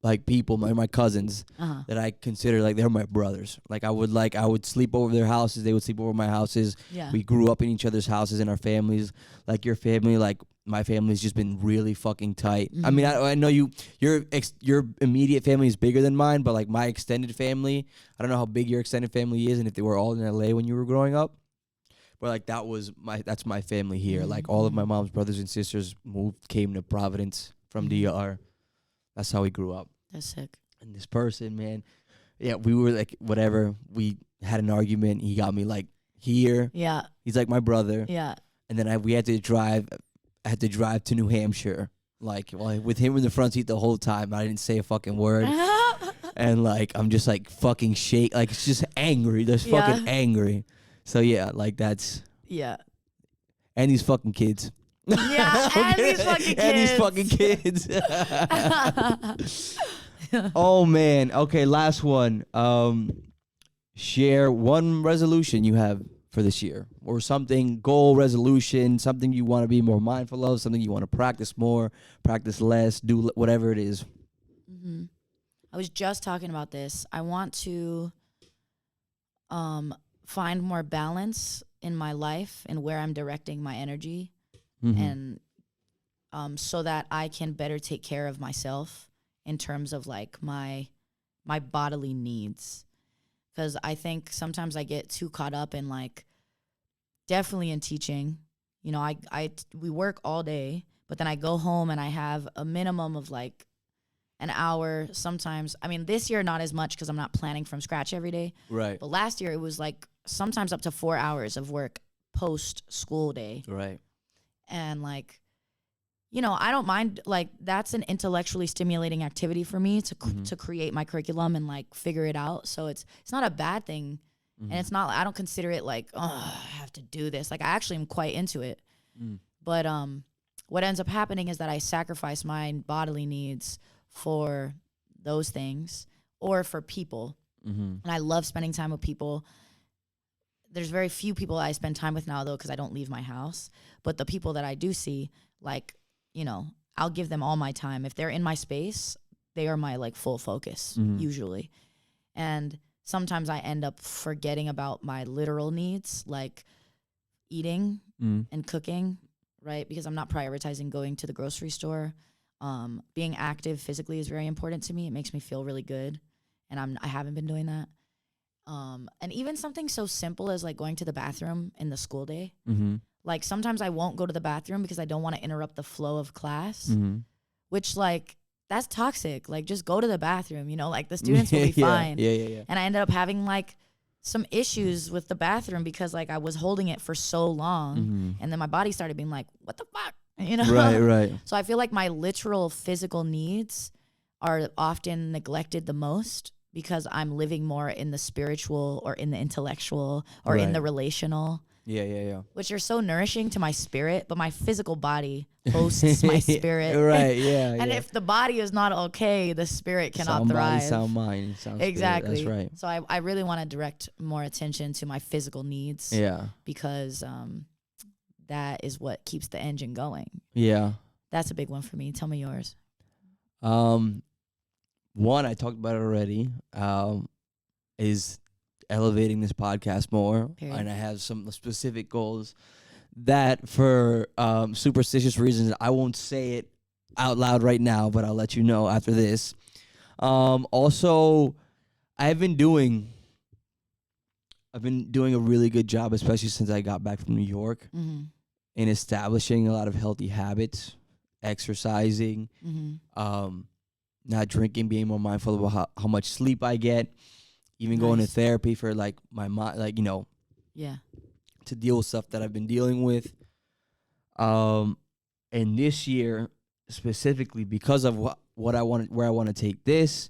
like people, my cousins that I consider like they're my brothers. Like I would sleep over their houses. They would sleep over my houses. Yeah. We grew up in each other's houses and our families. Like your family, like my family's just been really fucking tight. I mean, I know your immediate family is bigger than mine, but like my extended family, I don't know how big your extended family is and if they were all in LA when you were growing up. but like that's my family here. Like all of my mom's brothers and sisters came to Providence from DR. That's how we grew up. That's sick. And this person, man, yeah, we were like whatever. We had an argument. He got me like here. Yeah. He's like my brother. Yeah. And then we had to drive. I had to drive to New Hampshire, like with him in the front seat the whole time. I didn't say a fucking word. And like I'm just like fucking shake, like it's just angry. Just fucking angry. So yeah, like that's and these fucking kids. Yeah, and these fucking kids. And these fucking kids. Oh man. Okay, last one. Share one resolution you have for this year, or something, goal, resolution, something you want to be more mindful of, something you want to practice more, practice less, do whatever it is. Mm-hmm. I was just talking about this. I want to find more balance in my life and where I'm directing my energy, and so that I can better take care of myself in terms of like my bodily needs. Because I think sometimes I get too caught up in like, definitely in teaching. You know, we work all day, but then I go home and I have a minimum of like an hour sometimes. I mean, this year not as much because I'm not planning from scratch every day. Right. But last year it was like sometimes up to 4 hours of work post school day. Right. And like, you know, I don't mind, like that's an intellectually stimulating activity for me to create my curriculum and like figure it out. So it's not a bad thing. And it's not, I don't consider it like, oh, I have to do this. Like I actually am quite into it. But what ends up happening is that I sacrifice my bodily needs for those things or for people. And I love spending time with people. There's very few people I spend time with now though, because I don't leave my house. But the people that I do see, like, you know, I'll give them all my time. If they're in my space, they are my like full focus usually. And sometimes I end up forgetting about my literal needs, like eating and cooking, right? Because I'm not prioritizing going to the grocery store. Being active physically is very important to me. It makes me feel really good. And I haven't been doing that. And even something so simple as like going to the bathroom in the school day. Like sometimes I won't go to the bathroom because I don't want to interrupt the flow of class, which like that's toxic. Like just go to the bathroom, you know, like the students will be fine. Yeah. And I ended up having like some issues with the bathroom because like I was holding it for so long and then my body started being like, what the fuck? You know? Right. So I feel like my literal physical needs are often neglected the most because I'm living more in the spiritual or in the intellectual or in the relational. Yeah. Which are so nourishing to my spirit, but my physical body hosts my spirit. Right, yeah. And if the body is not okay, the spirit cannot sound thrive. Body, sound mind, sound exactly. Spirit. That's right. So I really want to direct more attention to my physical needs. Yeah. Because that is what keeps the engine going. Yeah. That's a big one for me. Tell me yours. One, I talked about it already, is elevating this podcast more. Period. And I have some specific goals that for superstitious reasons, I won't say it out loud right now, but I'll let you know after this. Also, I've been doing a really good job, especially since I got back from New York, in establishing a lot of healthy habits, exercising, not drinking, being more mindful about how much sleep I get, even going to therapy for like my mind, like, you know, to deal with stuff that I've been dealing with. And this year specifically, because of what I want, where I want to take this,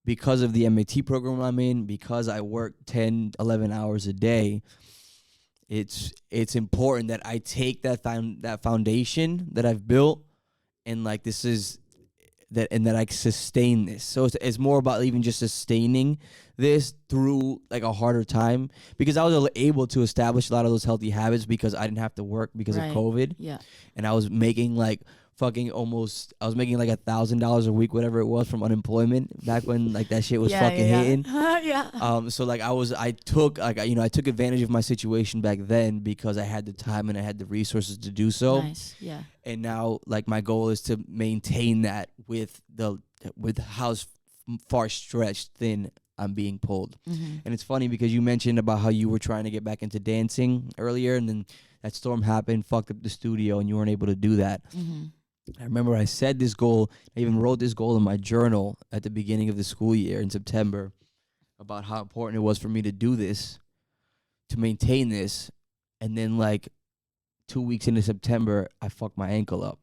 because of the MAT program I'm in, because I work 10, 11 hours a day, it's important that I take that foundation that I've built and like this is that, and that I sustain this. So it's more about even just sustaining this through like a harder time, because I was able to establish a lot of those healthy habits because I didn't have to work because of COVID. Yeah. And I was making like $1,000 a week, whatever it was, from unemployment back when like that shit was hitting. So like I took advantage of my situation back then because I had the time and I had the resources to do so. Nice. Yeah. And now like my goal is to maintain that with how far stretched thin I'm being pulled. Mm-hmm. And it's funny because you mentioned about how you were trying to get back into dancing earlier, and then that storm happened, fucked up the studio, and you weren't able to do that. Mm-hmm. I remember I said this goal, I even wrote this goal in my journal at the beginning of the school year in September about how important it was for me to do this, to maintain this. And then like 2 weeks into September, I fucked my ankle up.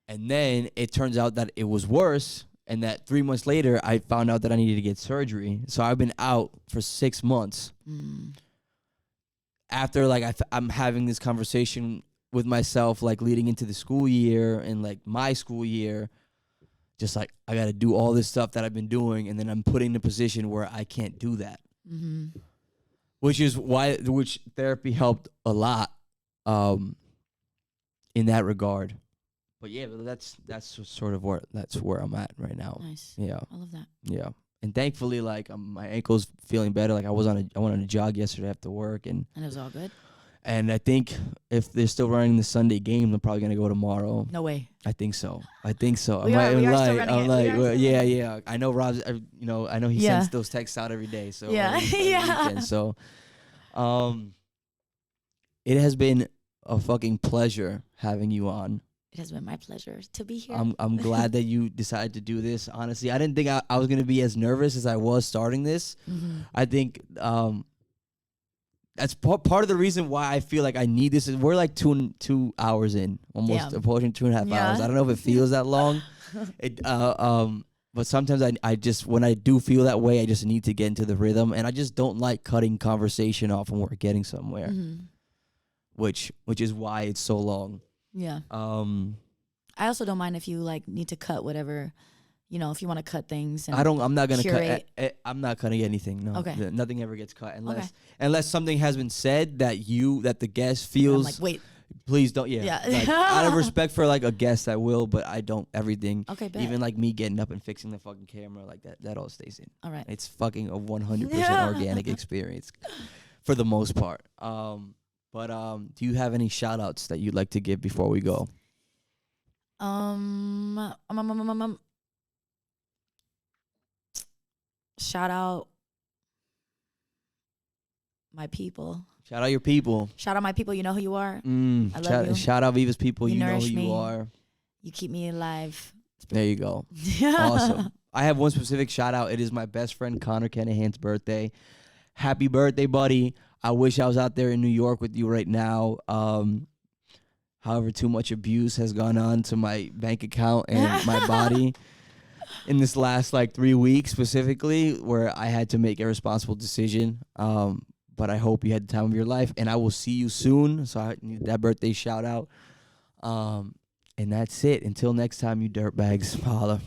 And then it turns out that it was worse, and that 3 months later, I found out that I needed to get surgery. So I've been out for 6 months. Mm. After like I'm having this conversation with myself, like leading into the school year and like my school year, just like I got to do all this stuff that I've been doing, and then I'm put in a position where I can't do that. Mm-hmm. Which therapy helped a lot in that regard. But yeah, that's sort of where I'm at right now. Nice. Yeah. I love that. Yeah. And thankfully, like my ankle's feeling better. Like I went on a jog yesterday after work, and it was all good. And I think if they're still running the Sunday game, they're probably gonna go tomorrow. No way. I think so. I think so. We are still running I'm it. like, We are well, still running yeah. I know Rob's. I know he Yeah. sends those texts out every day. So Yeah. every Yeah. weekend. So, it has been a fucking pleasure having you on. It has been my pleasure to be here. I'm glad that you decided to do this. Honestly, I didn't think I was gonna be as nervous as I was starting this. Mm-hmm. I think that's part of the reason why I feel like I need this. Is we're like 2 hours in, almost approaching 2.5 hours. I don't know if it feels that long. But sometimes I just, when I do feel that way, I just need to get into the rhythm, and I just don't like cutting conversation off when we're getting somewhere, Mm-hmm. which is why it's so long. Yeah. I also don't mind if you like need to cut whatever, if you want to cut things. And I'm not gonna curate. cut. I'm not cutting anything. No. Okay. Nothing ever gets cut unless something has been said that the guest feels. I'm like, wait. Please don't. Yeah. Yeah. Like, out of respect for like a guest, I will, but I don't everything. Okay. Bet. Even like me getting up and fixing the fucking camera, like that all stays in. All right. It's fucking a 100% organic experience for the most part. But do you have any shout outs that you'd like to give before we go? Shout out my people. Shout out your people. Shout out my people. You know who you are. I love you. Shout out Viva's people. You You know who nourish you me. are. You keep me alive. There you go. Awesome. I have one specific shout out. It is my best friend Connor Kenahan's birthday. Happy birthday, buddy. I wish I was out there in New York with you right now. However, too much abuse has gone on to my bank account and my body in this last like 3 weeks specifically, where I had to make a responsible decision. But I hope you had the time of your life, and I will see you soon. So I need that birthday shout out. And that's it. Until next time, you dirtbags. Holla.